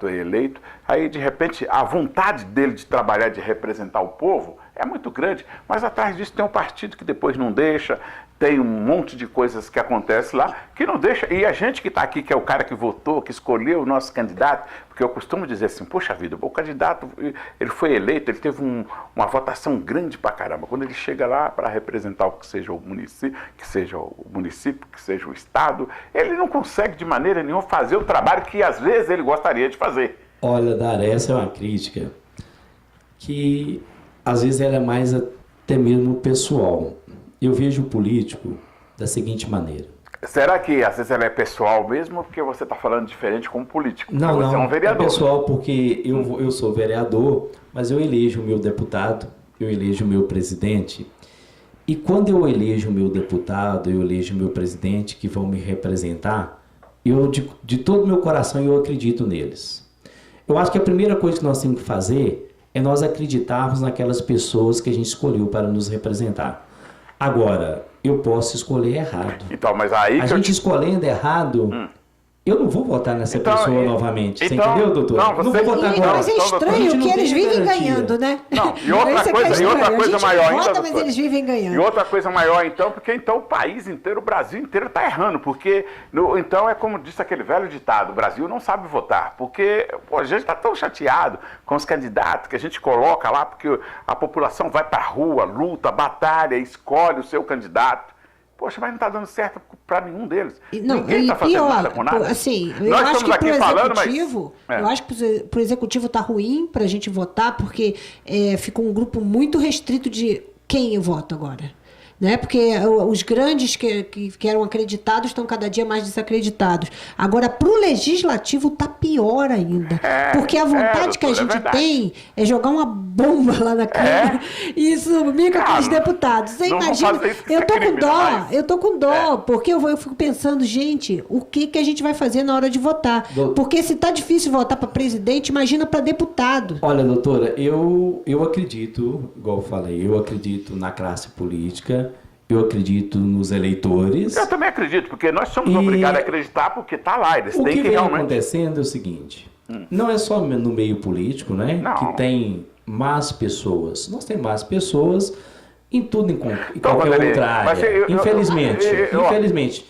é eleito, aí de repente a vontade dele de trabalhar, de representar o povo é muito grande, mas atrás disso tem um partido que depois não deixa, tem um monte de coisas que acontecem lá que não deixa, e a gente que está aqui, que é o cara que votou, que escolheu o nosso candidato, porque eu costumo dizer assim, poxa vida, o candidato, ele foi eleito, ele teve uma votação grande pra caramba, quando ele chega lá para representar o que seja o município, que seja o estado, ele não consegue de maneira nenhuma fazer o trabalho que às vezes ele gostaria de fazer. Olha, Dara, essa é uma crítica que às vezes ela é mais até mesmo pessoal. Eu vejo o político da seguinte maneira. Será que às vezes ela é pessoal mesmo, porque você está falando diferente como político? Não, você é um vereador. É pessoal porque eu sou vereador, mas eu elejo o meu deputado, eu elejo o meu presidente. E quando eu elejo o meu deputado, eu elejo o meu presidente que vão me representar, eu de todo o meu coração eu acredito neles. Eu acho que a primeira coisa que nós temos que fazer é nós acreditarmos naquelas pessoas que a gente escolheu para nos representar. Agora, eu posso escolher errado. Então, mas aí a gente escolhendo errado, eu não vou votar nessa pessoa novamente. Você entendeu, doutor? Não vou votar agora. Mas é estranho que eles vivem ganhando, né? Não, e outra coisa maior ainda, vota, mas eles vivem ganhando. E outra coisa maior então, porque então o país inteiro, o Brasil inteiro está errando, porque então é como disse aquele velho ditado, o Brasil não sabe votar, porque a gente está tão chateado com os candidatos que a gente coloca lá, porque a população vai para a rua, luta, batalha, escolhe o seu candidato. Poxa, mas não está dando certo para nenhum deles. Ninguém está fazendo nada com nada. Assim, Nós acho estamos aqui falando, mas... Eu acho que para o executivo está ruim para a gente votar, porque ficou um grupo muito restrito de quem eu voto agora. Né? Porque os grandes que eram acreditados estão cada dia mais desacreditados. Agora, para o legislativo está pior ainda. Porque a vontade que a gente tem é jogar uma bomba lá na Câmara e sumir com aqueles deputados. Você imagina, eu tô com dó, porque eu fico pensando, gente, o que a gente vai fazer na hora de votar? Porque se está difícil votar para presidente, imagina para deputado. Olha, doutora, eu acredito, igual eu falei, eu acredito na classe política. Eu acredito nos eleitores. Eu também acredito, porque nós somos obrigados a acreditar porque está lá. Eles têm que realmente... O que vem acontecendo é o seguinte, não é só no meio político, né? Não. Que tem más pessoas. Nós temos más pessoas em tudo, em então, qualquer outra área. Infelizmente.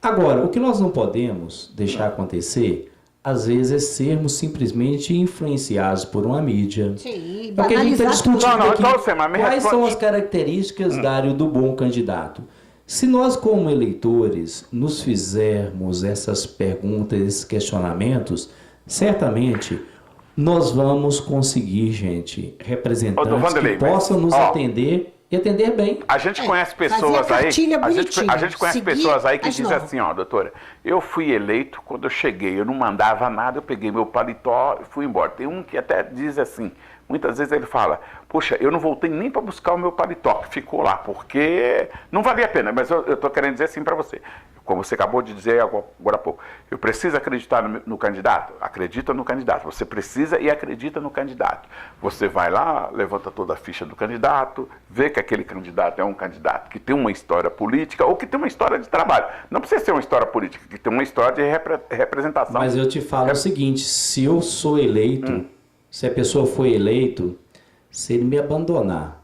Agora, o que nós não podemos deixar acontecer... Às vezes é sermos simplesmente influenciados por uma mídia. Sim, porque a gente está discutindo aqui quais são as responde. Características, Dário, do bom candidato. Se nós, como eleitores, nos fizermos essas perguntas, esses questionamentos, certamente nós vamos conseguir, gente, representantes que possam nos atender e atender bem. A gente conhece pessoas aí, a gente conhece pessoas aí que dizem assim, ó, doutora, eu fui eleito, quando eu cheguei, eu não mandava nada, eu peguei meu paletó e fui embora. Tem um que até diz assim, muitas vezes ele fala, poxa, eu não voltei nem para buscar o meu paletó, que ficou lá, porque não valia a pena, mas eu estou querendo dizer assim para você, como você acabou de dizer agora há pouco, eu preciso acreditar no candidato? Acredita no candidato, você precisa e acredita no candidato. Você vai lá, levanta toda a ficha do candidato, vê que aquele candidato é um candidato que tem uma história política ou que tem uma história de trabalho. Não precisa ser uma história política, que tem uma história de representação. Mas eu te falo o seguinte, se eu sou eleito, se a pessoa foi eleito, se ele me abandonar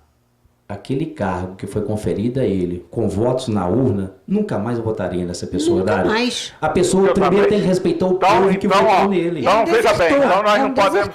aquele cargo que foi conferido a ele com votos na urna, nunca mais eu votaria nessa pessoa. Nunca mais. A pessoa primeiro tem que respeitar o povo que votou nele. Então, veja bem, então nós não podemos...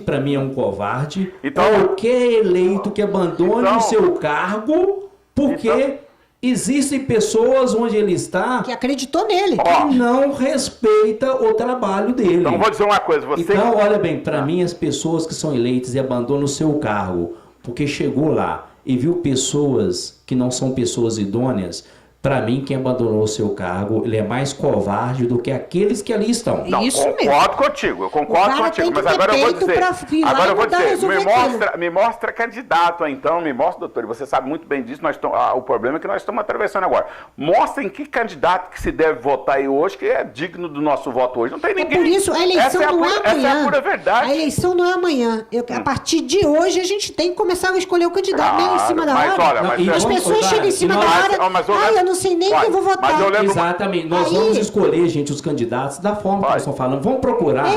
Para mim é um covarde, qualquer eleito que abandone o seu cargo, porque existem pessoas onde ele está... que acreditou nele. Que não respeita o trabalho dele. Então, vou dizer uma coisa. Então, olha bem, para mim, as pessoas que são eleitas e abandonam o seu cargo, porque chegou lá e viu pessoas que não são pessoas idôneas, Para mim, quem abandonou o seu cargo, ele é mais covarde do que aqueles que ali estão. Não, Isso concordo contigo, eu concordo contigo, mas agora eu vou dizer, me mostra candidato, então, me mostra, doutor, e você sabe muito bem disso, o problema é que nós estamos atravessando agora. Mostra em que candidato que se deve votar aí hoje, que é digno do nosso voto hoje. Não tem ninguém. Por isso, a eleição não é amanhã. Essa é a pura verdade. A eleição não é amanhã. A partir de hoje, a gente tem que começar a escolher o candidato, meio em cima da hora. As pessoas chegam em cima da hora, eu não sei nem quem vou votar. Exatamente. Nós vamos escolher, gente, os candidatos da forma que nós estamos falando. Vamos procurar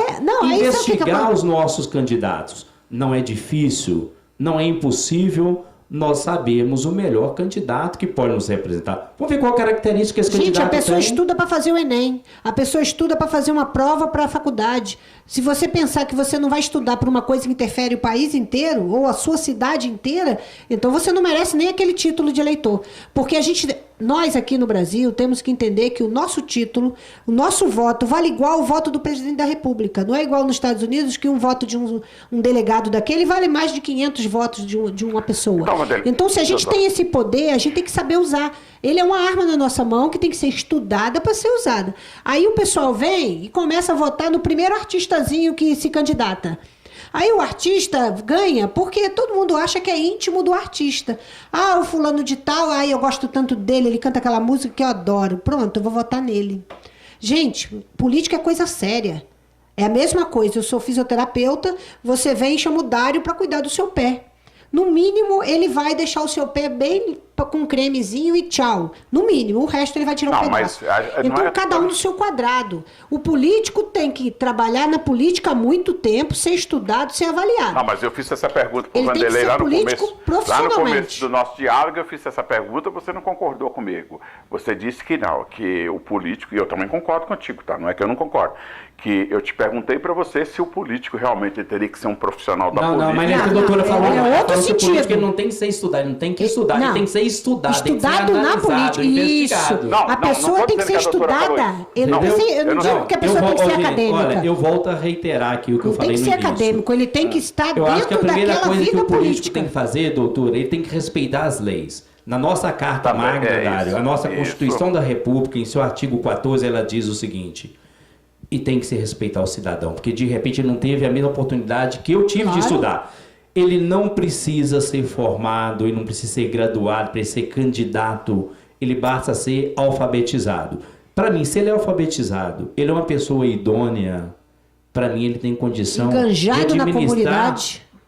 investigar os nossos candidatos. Não é difícil, não é impossível. Nós sabemos o melhor candidato que pode nos representar. Vamos ver qual característica esse candidato tem. Gente, a pessoa estuda para fazer o Enem. A pessoa estuda para fazer uma prova para a faculdade. Se você pensar que você não vai estudar para uma coisa que interfere o país inteiro ou a sua cidade inteira, então você não merece nem aquele título de eleitor. Porque nós aqui no Brasil temos que entender que o nosso título, o nosso voto, vale igual ao voto do presidente da República. Não é igual nos Estados Unidos que um voto de um delegado daquele vale mais de 500 votos de uma pessoa. Então, se a gente tem esse poder, a gente tem que saber usar. Ele é uma arma na nossa mão que tem que ser estudada para ser usada. Aí o pessoal vem e começa a votar no primeiro artistazinho que se candidata. Aí o artista ganha porque todo mundo acha que é íntimo do artista. O fulano de tal, eu gosto tanto dele, ele canta aquela música que eu adoro. Pronto, eu vou votar nele. Gente, política é coisa séria. É a mesma coisa, eu sou fisioterapeuta, você vem e chama o Dário para cuidar do seu pé. No mínimo, ele vai deixar o seu pé bem com um cremezinho e tchau. No mínimo, o resto ele vai tirar um pedaço. Então, cada um do seu quadrado. O político tem que trabalhar na política há muito tempo, ser estudado, ser avaliado. Não, mas eu fiz essa pergunta para o Vanderlei lá no começo do nosso diálogo, eu fiz essa pergunta, você não concordou comigo. Você disse que não, que o político, e eu também concordo contigo, tá? Não é que eu não concordo. Que eu te perguntei para você se o político realmente teria que ser um profissional da política. Não, mas a doutora falou, que o político ele não tem que ser estudado, ele não tem que estudar, ele tem que ser estudado tem que ser na política. Isso. A pessoa tem que ser estudada. Eu não digo que a pessoa tem que ser acadêmica. Olha, eu volto a reiterar aqui o que eu falei no início. Tem que ser acadêmico, ele tem que estar dentro daquela vida política. Eu acho que a primeira coisa que o político tem que fazer, doutora, ele tem que respeitar as leis. Na nossa Carta Magna, Dário, a nossa Constituição da República, em seu artigo 14, ela diz o seguinte: e tem que se respeitar o cidadão, porque de repente ele não teve a mesma oportunidade que eu tive de estudar. Ele não precisa ser formado, ele não precisa ser graduado, para ser candidato, ele basta ser alfabetizado. Para mim, se ele é alfabetizado, ele é uma pessoa idônea, para mim ele tem condição de administrar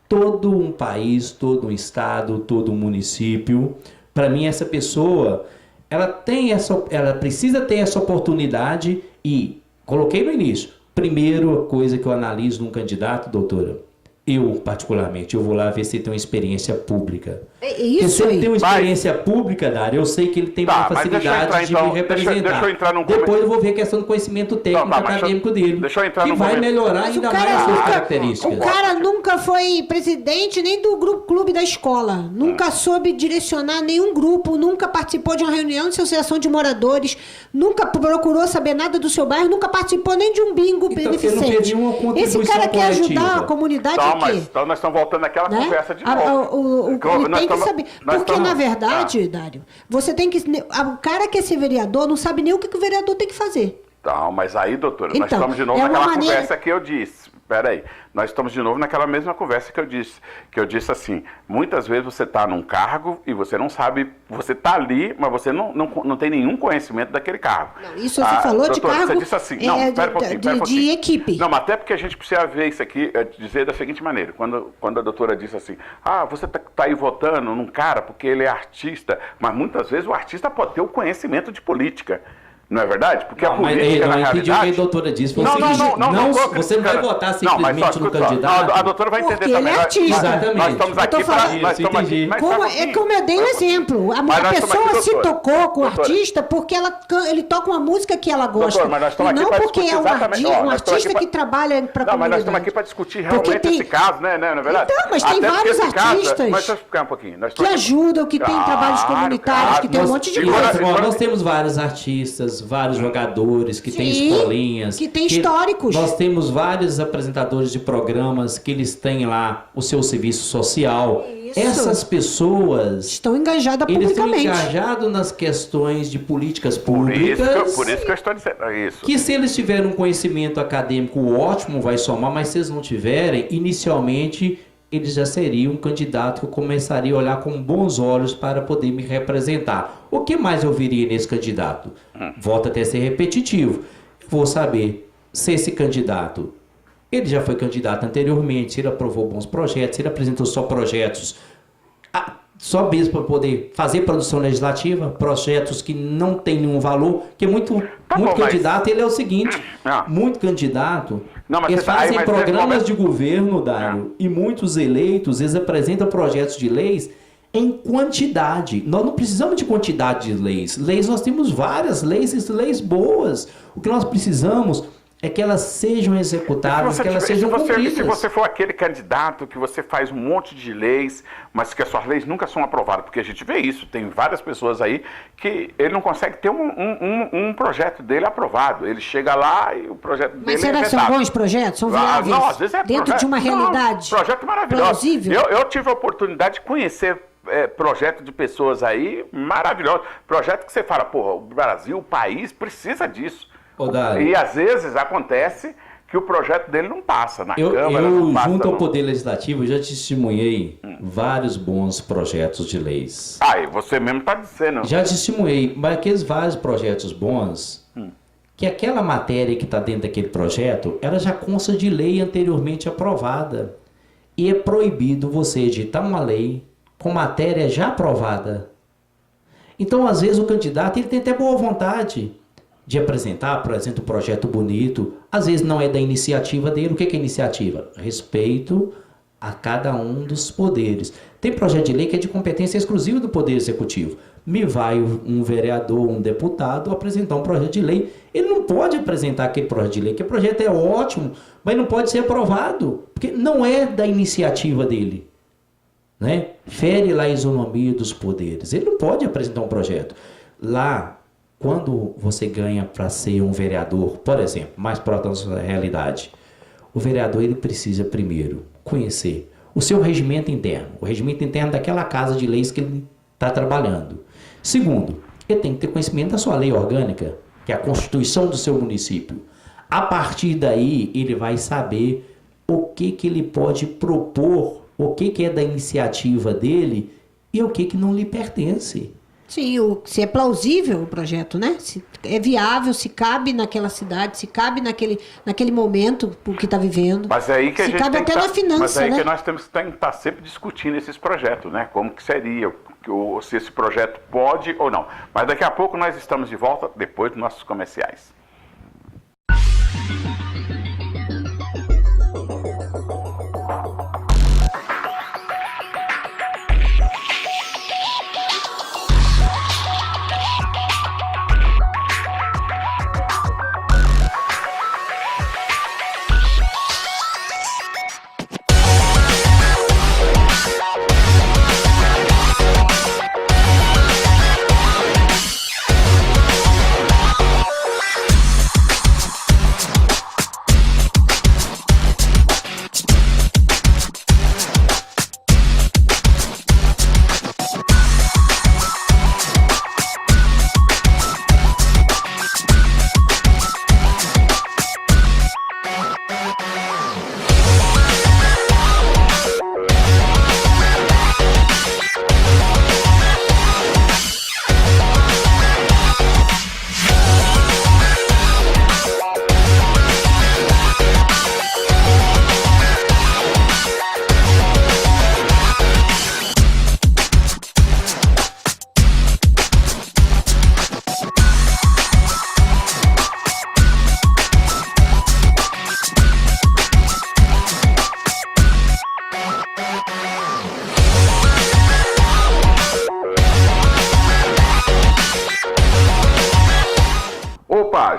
todo um país, todo um estado, todo um município. Para mim, essa pessoa, ela precisa ter essa oportunidade e coloquei no início. Primeira coisa que eu analiso num candidato, doutora, eu particularmente, eu vou lá ver se ele tem uma experiência pública. Isso se ele tem uma experiência pública, Dário, eu sei que ele tem uma facilidade de me representar. Depois eu vou ver a questão do conhecimento técnico acadêmico dele, que vai melhorar ainda mais as suas características. O cara nunca foi presidente nem do clube da escola, nunca soube direcionar nenhum grupo, nunca participou de uma reunião de associação de moradores, nunca procurou saber nada do seu bairro, nunca participou nem de um bingo beneficente. Esse cara quer ajudar a comunidade. Então nós estamos voltando naquela conversa de novo. Ele tem que saber. Porque, na verdade, Dário, você tem que. O cara que é ser vereador não sabe nem o que o vereador tem que fazer. Então, mas aí, doutora, nós estamos de novo naquela conversa que eu disse. Peraí, nós estamos de novo naquela mesma conversa que eu disse assim, muitas vezes você está num cargo e você não sabe, você está ali, mas você não tem nenhum conhecimento daquele cargo. Não, isso você falou de cargo você disse assim, pera um pouquinho. De equipe. Não, mas até porque a gente precisa ver isso aqui, dizer da seguinte maneira, quando a doutora disse assim, você está aí votando num cara porque ele é artista, mas muitas vezes o artista pode ter o conhecimento de política. Não é verdade? Porque a política, na realidade... o que a doutora disse foi o seguinte, você não vai votar simplesmente no candidato... A doutora vai entender também. Ele é artista. Exatamente. Nós estamos aqui para... Como eu dei um exemplo. A pessoa se tocou com o artista porque ele toca uma música que ela gosta. Doutor, não porque é um artista que trabalha para a comunidade. Mas nós estamos aqui para discutir realmente esse caso, né? Não é verdade? Então, mas tem vários artistas mas deixa eu explicar um pouquinho. Que ajudam, que tem trabalhos comunitários, que tem um monte de coisa. Nós temos vários artistas, vários jogadores, que tem escolinhas. Que tem históricos. Nós temos vários apresentadores de programas que eles têm lá o seu serviço social. Essas pessoas estão engajadas eles estão publicamente. engajados nas questões de políticas públicas. Por isso que eu estou dizendo isso. Que se eles tiverem um conhecimento acadêmico ótimo, vai somar, mas se eles não tiverem, inicialmente eles já seriam um candidato que eu começaria a olhar com bons olhos para poder me representar. O que mais eu viria nesse candidato? Volta até a ser repetitivo. Vou saber se esse candidato, ele já foi candidato anteriormente, se ele aprovou bons projetos, se ele apresentou só projetos, só mesmo para poder fazer produção legislativa, projetos que não têm nenhum valor, porque muito candidato, ele é o seguinte, muito candidato, eles fazem programas de governo, Dário, e muitos eleitos, eles apresentam projetos de leis em quantidade. Nós não precisamos de quantidade de leis. Leis, nós temos várias leis boas. O que nós precisamos é que elas sejam executadas, que elas sejam cumpridas. Se você for aquele candidato que você faz um monte de leis, mas que as suas leis nunca são aprovadas, porque a gente vê isso, tem várias pessoas aí que ele não consegue ter um projeto dele aprovado. Ele chega lá e o projeto dele é vetado. Mas será que são bons projetos? São viáveis? Não, às vezes dentro de uma realidade? Projeto maravilhoso. Plausível? Eu tive a oportunidade de conhecer projeto de pessoas aí maravilhosos. Projeto que você fala, porra, o Brasil, o país precisa disso. E às vezes acontece que o projeto dele não passa na Câmara. Eu junto ao Poder Legislativo, já testemunhei vários bons projetos de leis. E você mesmo está dizendo. Já testemunhei, mas aqueles vários projetos bons, que aquela matéria que está dentro daquele projeto, ela já consta de lei anteriormente aprovada. E é proibido você editar uma lei com matéria já aprovada. Então, às vezes, o candidato ele tem até boa vontade de apresentar, por exemplo, um projeto bonito. Às vezes não é da iniciativa dele. O que é iniciativa? Respeito a cada um dos poderes. Tem projeto de lei que é de competência exclusiva do Poder Executivo. Me vai um vereador, um deputado apresentar um projeto de lei. Ele não pode apresentar aquele projeto de lei, que o projeto é ótimo, mas não pode ser aprovado, porque não é da iniciativa dele. Né? Fere lá a isonomia dos poderes. Ele não pode apresentar um projeto. Lá, quando você ganha para ser um vereador, por exemplo, mais próximo da sua realidade, o vereador ele precisa primeiro conhecer o seu regimento interno, o regimento interno daquela casa de leis que ele está trabalhando. Segundo, ele tem que ter conhecimento da sua lei orgânica, que é a Constituição do seu município. A partir daí, ele vai saber o que ele pode propor, o que é da iniciativa dele e o que não lhe pertence. Sim, se é plausível o projeto, né? Se é viável, se cabe naquela cidade, se cabe naquele momento o que está vivendo. Mas é aí que a gente cabe até na finança, mas é aí né? que nós temos que estar sempre discutindo esses projetos, né? Como que seria, se esse projeto pode ou não. Mas daqui a pouco nós estamos de volta, depois dos nossos comerciais.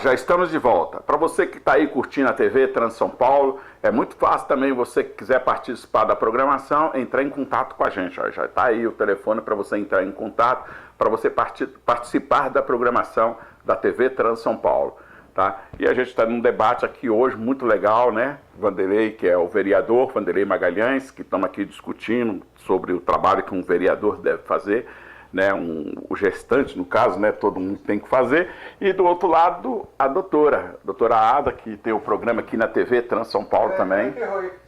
Já estamos de volta. Para você que está aí curtindo a TV Trans São Paulo, é muito fácil também, você que quiser participar da programação, entrar em contato com a gente. Ó, já está aí o telefone para você entrar em contato, para você participar da programação da TV Trans São Paulo. Tá? E a gente está num debate aqui hoje muito legal, né? Vanderlei, que é o vereador, Vanderlei Magalhães, que estamos aqui discutindo sobre o trabalho que um vereador deve fazer, né? O gestante, no caso, né? Todo mundo tem que fazer. E do outro lado, a doutora Ada, que tem o programa aqui na TV Trans São Paulo também.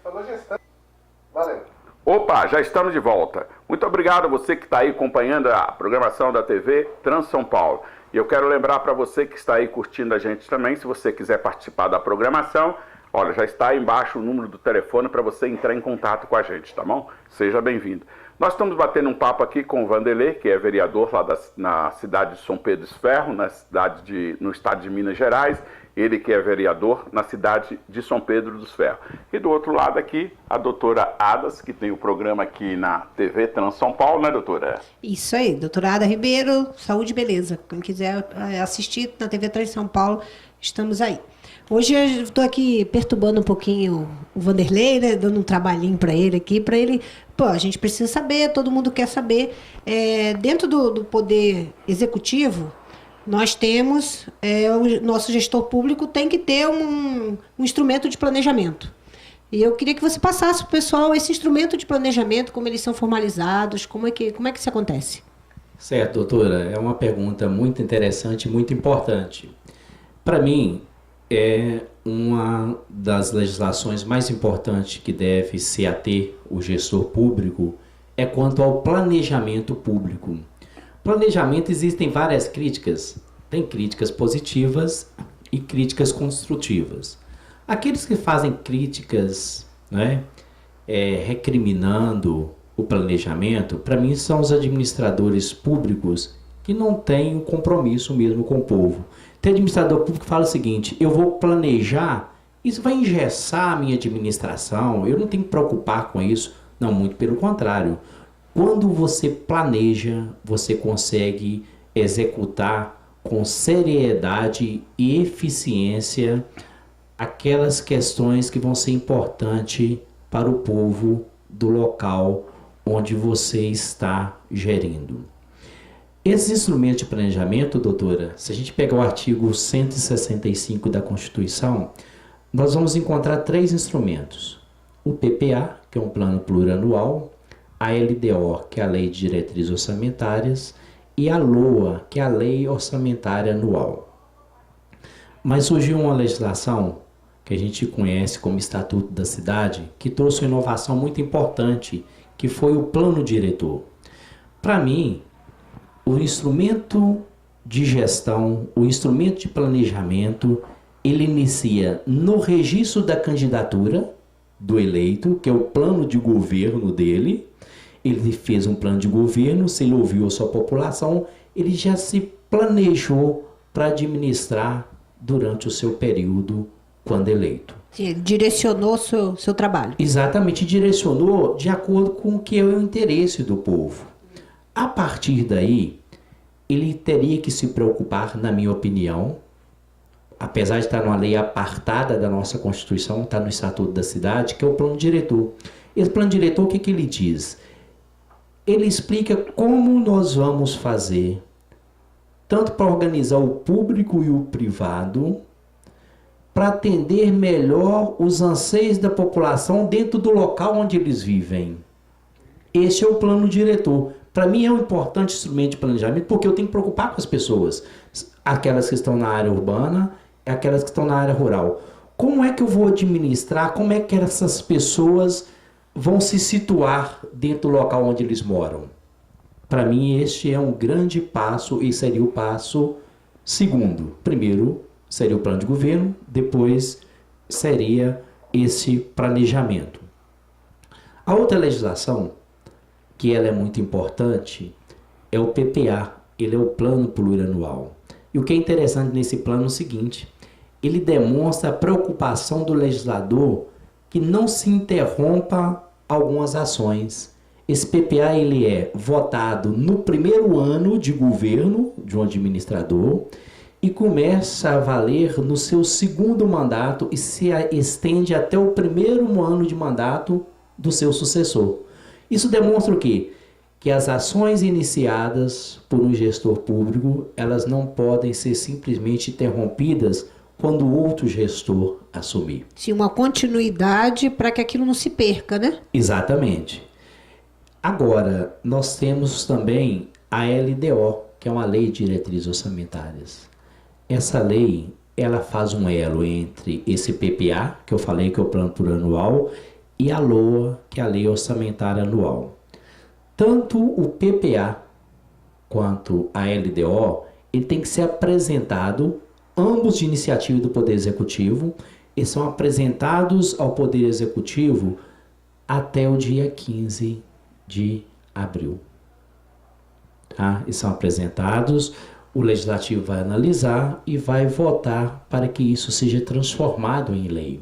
Falou gestante. Valeu. Opa, já estamos de volta. Muito obrigado a você que está aí acompanhando a programação da TV Trans São Paulo. E eu quero lembrar para você que está aí curtindo a gente também, se você quiser participar da programação, olha, já está aí embaixo o número do telefone para você entrar em contato com a gente, tá bom? Seja bem-vindo. Nós estamos batendo um papo aqui com o Vanderlei, que é vereador lá na cidade de São Pedro dos Ferros, no estado de Minas Gerais. Ele que é vereador na cidade de São Pedro dos Ferros. E do outro lado aqui, a doutora Adas, que tem o programa aqui na TV Trans São Paulo, né, doutora? Isso aí, doutora Ada Ribeiro, Saúde e Beleza. Quem quiser assistir na TV Trans São Paulo, estamos aí. Hoje eu estou aqui perturbando um pouquinho o Vanderlei, né, dando um trabalhinho para ele aqui, a gente precisa saber, todo mundo quer saber. Dentro do poder executivo, nós temos, o nosso gestor público tem que ter um instrumento de planejamento. E eu queria que você passasse para o pessoal esse instrumento de planejamento, como eles são formalizados, como é que isso acontece? Certo, doutora. É uma pergunta muito interessante e muito importante. Para mim, é uma das legislações mais importantes que deve se ater o gestor público é quanto ao planejamento público. Planejamento, existem várias críticas. Tem críticas positivas e críticas construtivas. Aqueles que fazem críticas, né, recriminando o planejamento, para mim são os administradores públicos que não têm um compromisso mesmo com o povo. Tem administrador público que fala o seguinte: eu vou planejar, isso vai engessar a minha administração, eu não tenho que me preocupar com isso. Não, muito pelo contrário. Quando você planeja, você consegue executar com seriedade e eficiência aquelas questões que vão ser importantes para o povo do local onde você está gerindo. Esses instrumentos de planejamento, doutora, se a gente pegar o artigo 165 da Constituição, nós vamos encontrar 3 instrumentos. O PPA, que é um plano plurianual, a LDO, que é a Lei de Diretrizes Orçamentárias, e a LOA, que é a Lei Orçamentária Anual. Mas surgiu uma legislação que a gente conhece como Estatuto da Cidade, que trouxe uma inovação muito importante, que foi o Plano Diretor. Para mim, o instrumento de gestão, o instrumento de planejamento, ele inicia no registro da candidatura do eleito, que é o plano de governo dele. Ele fez um plano de governo, se ele ouviu a sua população, ele já se planejou para administrar durante o seu período quando eleito. Ele direcionou o seu trabalho. Exatamente, direcionou de acordo com o que é o interesse do povo. A partir daí, ele teria que se preocupar, na minha opinião, apesar de estar numa lei apartada da nossa Constituição, está no Estatuto da Cidade, que é o plano diretor. Esse plano diretor, o que ele diz? Ele explica como nós vamos fazer, tanto para organizar o público e o privado, para atender melhor os anseios da população dentro do local onde eles vivem. Esse é o plano diretor. Para mim é um importante instrumento de planejamento, porque eu tenho que preocupar com as pessoas, aquelas que estão na área urbana e aquelas que estão na área rural. Como é que eu vou administrar, como é que essas pessoas vão se situar dentro do local onde eles moram? Para mim este é um grande passo e seria o passo segundo. Primeiro seria o plano de governo, depois seria esse planejamento. A outra legislação, que ela é muito importante, é o PPA, ele é o plano plurianual. E o que é interessante nesse plano é o seguinte: ele demonstra a preocupação do legislador que não se interrompa algumas ações. Esse PPA ele é votado no primeiro ano de governo de um administrador e começa a valer no seu segundo mandato e se estende até o primeiro ano de mandato do seu sucessor. Isso demonstra o quê? Que as ações iniciadas por um gestor público, elas não podem ser simplesmente interrompidas quando o outro gestor assumir. Sim, uma continuidade para que aquilo não se perca, né? Exatamente. Agora, nós temos também a LDO, que é uma Lei de Diretrizes Orçamentárias. Essa lei, ela faz um elo entre esse PPA, que eu falei que é o Plano Plurianual, e a LOA, que é a Lei Orçamentária Anual. Tanto o PPA quanto a LDO, ele tem que ser apresentado, ambos de iniciativa do Poder Executivo, e são apresentados ao Poder Executivo até o dia 15 de abril. Tá? E são apresentados, o Legislativo vai analisar e vai votar para que isso seja transformado em lei.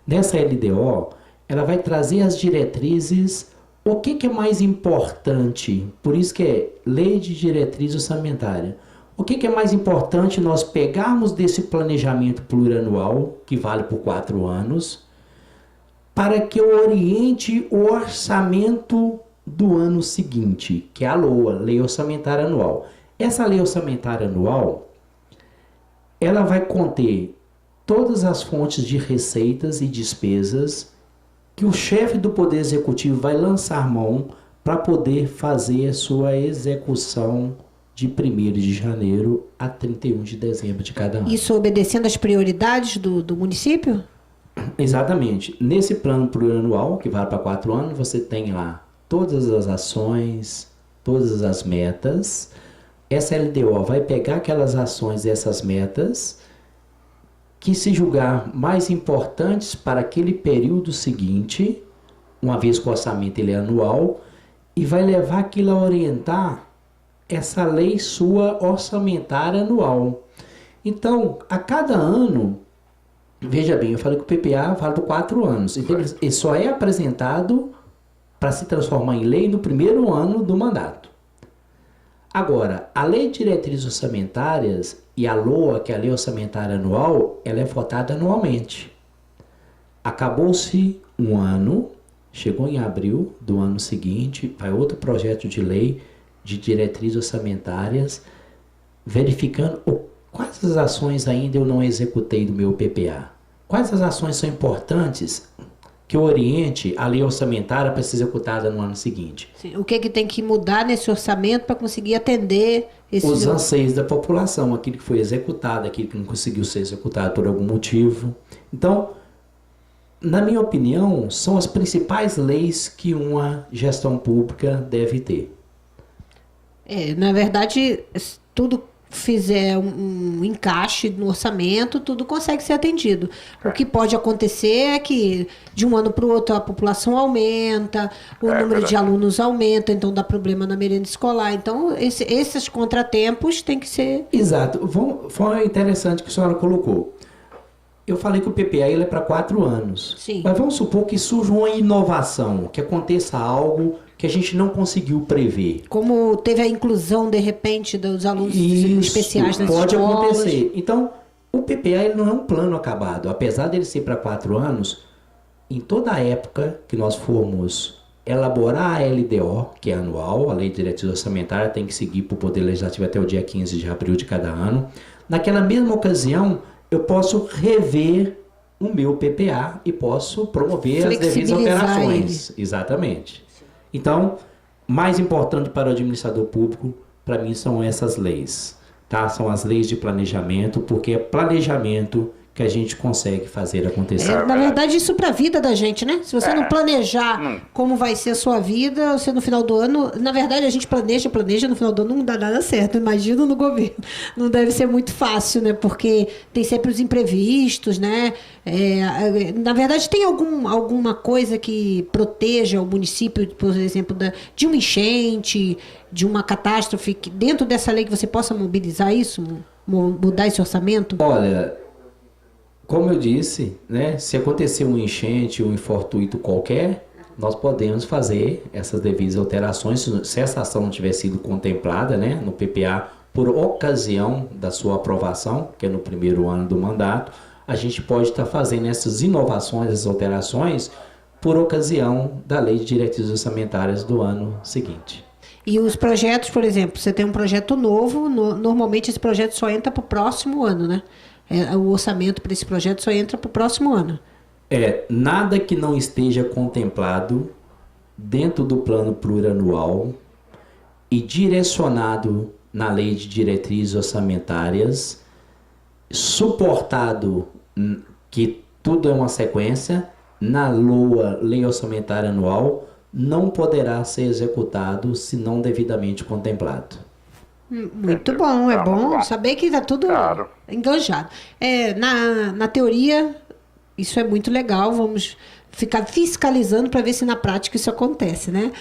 Nessa LDO, ela vai trazer as diretrizes, o que é mais importante, por isso que é Lei de Diretriz Orçamentária. O que é mais importante nós pegarmos desse planejamento plurianual, que vale por 4 anos, para que eu oriente o orçamento do ano seguinte, que é a LOA, Lei Orçamentária Anual. Essa Lei Orçamentária Anual, ela vai conter todas as fontes de receitas e despesas que o chefe do Poder Executivo vai lançar mão para poder fazer a sua execução de 1º de janeiro a 31 de dezembro de cada ano. Isso obedecendo às prioridades do município? Exatamente. Nesse plano plurianual, que vale para 4 anos, você tem lá todas as ações, todas as metas. Essa LDO vai pegar aquelas ações e essas metas que se julgar mais importantes para aquele período seguinte, uma vez que o orçamento ele é anual, e vai levar aquilo a orientar essa lei sua orçamentária anual. Então, a cada ano, veja bem, eu falei que o PPA vale por 4 anos, então ele só é apresentado para se transformar em lei no 1º ano do mandato. Agora, a Lei de Diretrizes Orçamentárias e a LOA, que é a Lei Orçamentária Anual, ela é votada anualmente. Acabou-se um ano, chegou em abril do ano seguinte, vai outro projeto de lei de diretrizes orçamentárias, verificando quais as ações ainda eu não executei do meu PPA. Quais as ações são importantes que oriente a lei orçamentária para ser executada no ano seguinte. Sim. O que tem que mudar nesse orçamento para conseguir atender os anseios da população, aquilo que foi executado, aquilo que não conseguiu ser executado por algum motivo. Então, na minha opinião, são as principais leis que uma gestão pública deve ter. Na verdade, tudo fizer um encaixe no orçamento, tudo consegue ser atendido. O que pode acontecer é que de um ano para o outro a população aumenta, o número de alunos aumenta, então dá problema na merenda escolar. Então, esses contratempos têm que ser... Exato. Foi interessante que a senhora colocou. Eu falei que o PPA ele é para 4 anos. Sim. Mas vamos supor que surja uma inovação, que aconteça algo que a gente não conseguiu prever. Como teve a inclusão, de repente, dos alunos especiais nas pode escolas. acontecer. Então, o PPA ele não é um plano acabado. Apesar dele ser para 4 anos, em toda a época que nós formos elaborar a LDO, que é anual, a Lei de Diretrizes Orçamentárias, tem que seguir para o Poder Legislativo até o dia 15 de abril de cada ano. Naquela mesma ocasião, eu posso rever o meu PPA e posso promover as devidas alterações. Exatamente. Então, mais importante para o administrador público, para mim, são essas leis. Tá? São as leis de planejamento, porque é planejamento que a gente consegue fazer acontecer. Na verdade, isso para a vida da gente, né? Se você não planejar como vai ser a sua vida, você no final do ano... Na verdade, a gente planeja, no final do ano não dá nada certo. Imagina no governo. Não deve ser muito fácil, né? Porque tem sempre os imprevistos, né? Na verdade, tem alguma coisa que proteja o município, por exemplo, de uma enchente, de uma catástrofe, que dentro dessa lei que você possa mobilizar isso? Mudar esse orçamento? Olha... Como eu disse, né, se acontecer um enchente, um infortuito qualquer, nós podemos fazer essas devidas alterações. Se essa ação não tiver sido contemplada, né, no PPA por ocasião da sua aprovação, que é no 1º ano do mandato, a gente pode estar fazendo essas inovações, essas alterações, por ocasião da Lei de Diretrizes Orçamentárias do ano seguinte. E os projetos, por exemplo, você tem um projeto novo, normalmente esse projeto só entra para o próximo ano, né? o orçamento para esse projeto só entra para o próximo ano. Nada que não esteja contemplado dentro do plano plurianual e direcionado na lei de diretrizes orçamentárias, suportado, que tudo é uma sequência, na LOA, Lei Orçamentária Anual, não poderá ser executado se não devidamente contemplado. Muito bom, é bom saber que está tudo enganjado. Na teoria, isso é muito legal, vamos ficar fiscalizando para ver se na prática isso acontece, né?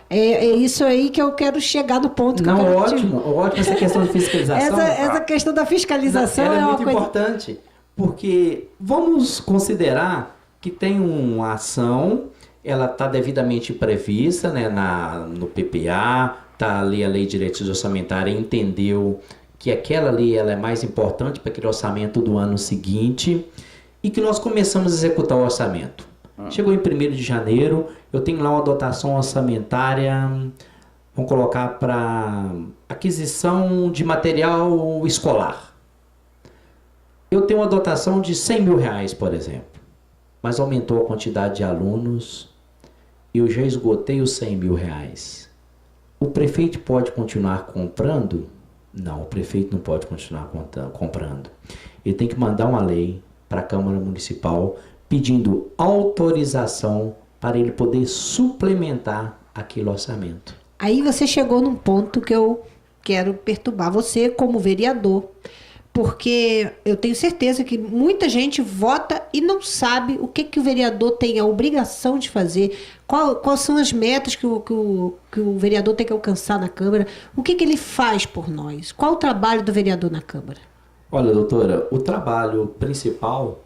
É isso aí que eu quero chegar no ponto que ótimo essa questão de fiscalização. Essa questão da fiscalização é uma muito coisa importante, porque vamos considerar que tem uma ação, ela está devidamente prevista, né, no PPA, tá ali a Lei de Diretrizes Orçamentárias, entendeu que aquela lei ela é mais importante para aquele orçamento do ano seguinte, e que nós começamos a executar o orçamento. Chegou em 1º de janeiro, eu tenho lá uma dotação orçamentária, vamos colocar para aquisição de material escolar. Eu tenho uma dotação de R$100 mil, por exemplo, mas aumentou a quantidade de alunos, eu já esgotei os R$100 mil. O prefeito pode continuar comprando? Não, o prefeito não pode continuar comprando. Ele tem que mandar uma lei para a Câmara Municipal pedindo autorização para ele poder suplementar aquele orçamento. Aí você chegou num ponto que eu quero perturbar você como vereador, porque eu tenho certeza que muita gente vota e não sabe o que o vereador tem a obrigação de fazer, quais são as metas que o vereador tem que alcançar na Câmara, o que ele faz por nós, qual o trabalho do vereador na Câmara? Olha, doutora, o trabalho principal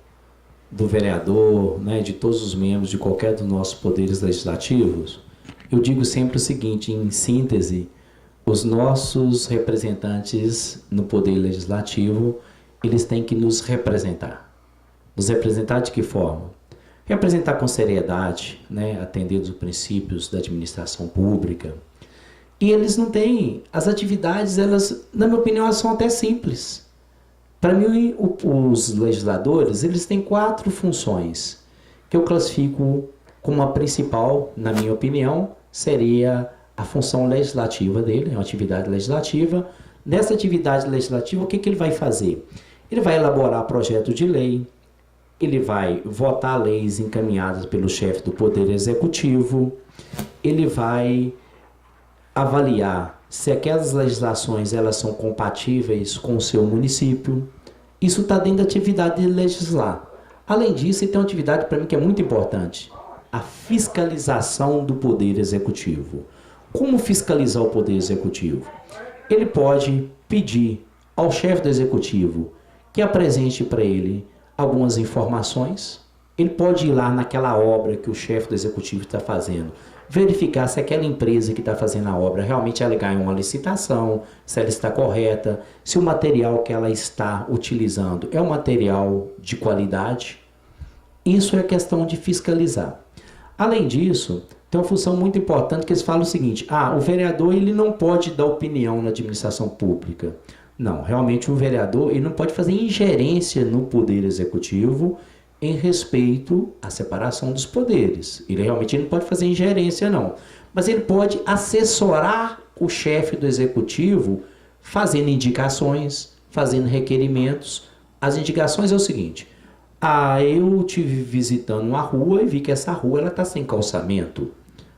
do vereador, né, de todos os membros de qualquer dos nossos poderes legislativos, eu digo sempre o seguinte, em síntese, os nossos representantes no poder legislativo, eles têm que nos representar. Nos representar de que forma? Representar com seriedade, né, atendendo os princípios da administração pública. E eles não têm, as atividades, elas, na minha opinião, elas são até simples. Para mim, os legisladores, eles têm 4 funções, que eu classifico como a principal, na minha opinião, seria a função legislativa dele, é uma atividade legislativa. Nessa atividade legislativa, o que ele vai fazer? Ele vai elaborar projeto de lei, ele vai votar leis encaminhadas pelo chefe do Poder Executivo, ele vai avaliar se aquelas legislações elas são compatíveis com o seu município. Isso está dentro da atividade de legislar. Além disso, tem uma atividade para mim que é muito importante, a fiscalização do Poder Executivo. Como fiscalizar o Poder Executivo? Ele pode pedir ao chefe do Executivo que apresente para ele algumas informações. Ele pode ir lá naquela obra que o chefe do Executivo está fazendo, verificar se aquela empresa que está fazendo a obra realmente ela ganha uma licitação, se ela está correta, se o material que ela está utilizando é um material de qualidade. Isso é questão de fiscalizar. Além disso, tem uma função muito importante que eles falam o seguinte, o vereador ele não pode dar opinião na administração pública. Não, realmente o vereador ele não pode fazer ingerência no Poder Executivo em respeito à separação dos poderes. Ele realmente não pode fazer ingerência, não. Mas ele pode assessorar o chefe do Executivo fazendo indicações, fazendo requerimentos. As indicações é o seguinte, eu estive visitando uma rua e vi que essa rua está sem calçamento.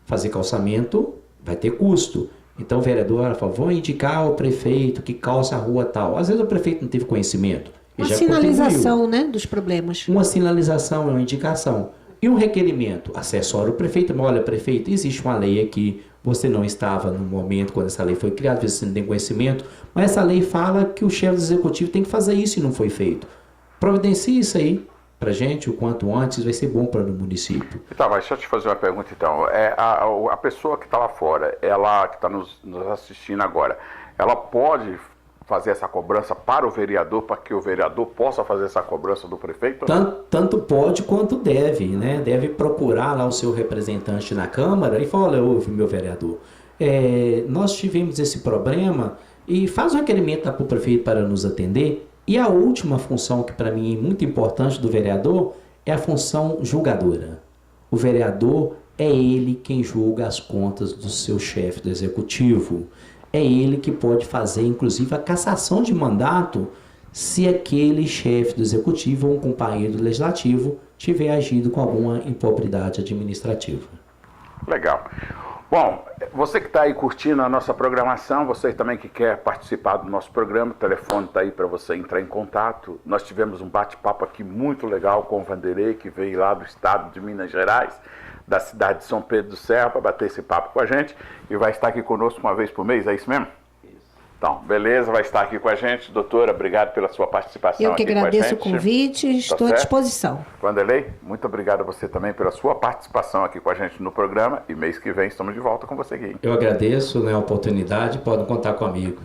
Fazer calçamento vai ter custo. Então o vereador fala, vou indicar ao prefeito que calça a rua tal. Às vezes o prefeito não teve conhecimento. Uma sinalização, né, dos problemas. Uma sinalização é uma indicação. E um requerimento, assessora o prefeito, mas olha, prefeito, existe uma lei aqui, você não estava no momento quando essa lei foi criada, às vezes você não tem conhecimento, mas essa lei fala que o chefe do executivo tem que fazer isso e não foi feito. Providencie isso aí pra gente o quanto antes, vai ser bom para o município. Tá, mas deixa eu te fazer uma pergunta então. A pessoa que está lá fora, ela que está nos assistindo agora, ela pode fazer essa cobrança para o vereador, para que o vereador possa fazer essa cobrança do prefeito? Tanto pode quanto deve, né? Deve procurar lá o seu representante na Câmara e falar, olha, ouve, meu vereador, nós tivemos esse problema e faz um requerimento para o prefeito para nos atender. E a última função que para mim é muito importante do vereador é a função julgadora. O vereador é ele quem julga as contas do seu chefe do executivo. É ele que pode fazer, inclusive, a cassação de mandato se aquele chefe do executivo ou um companheiro do legislativo tiver agido com alguma improbidade administrativa. Legal. Bom, você que está aí curtindo a nossa programação, você também que quer participar do nosso programa, o telefone está aí para você entrar em contato. Nós tivemos um bate-papo aqui muito legal com o Vanderlei, que veio lá do estado de Minas Gerais, da cidade de São Pedro do Serra, para bater esse papo com a gente, e vai estar aqui conosco uma vez por mês, é isso mesmo? Então, beleza, vai estar aqui com a gente. Doutora, obrigado pela sua participação. Eu que aqui com a gente. agradeço o convite, estou à disposição. Vanderlei, muito obrigado a você também pela sua participação aqui com a gente no programa, e mês que vem estamos de volta com você aqui. Eu agradeço, né, a oportunidade, podem contar comigo.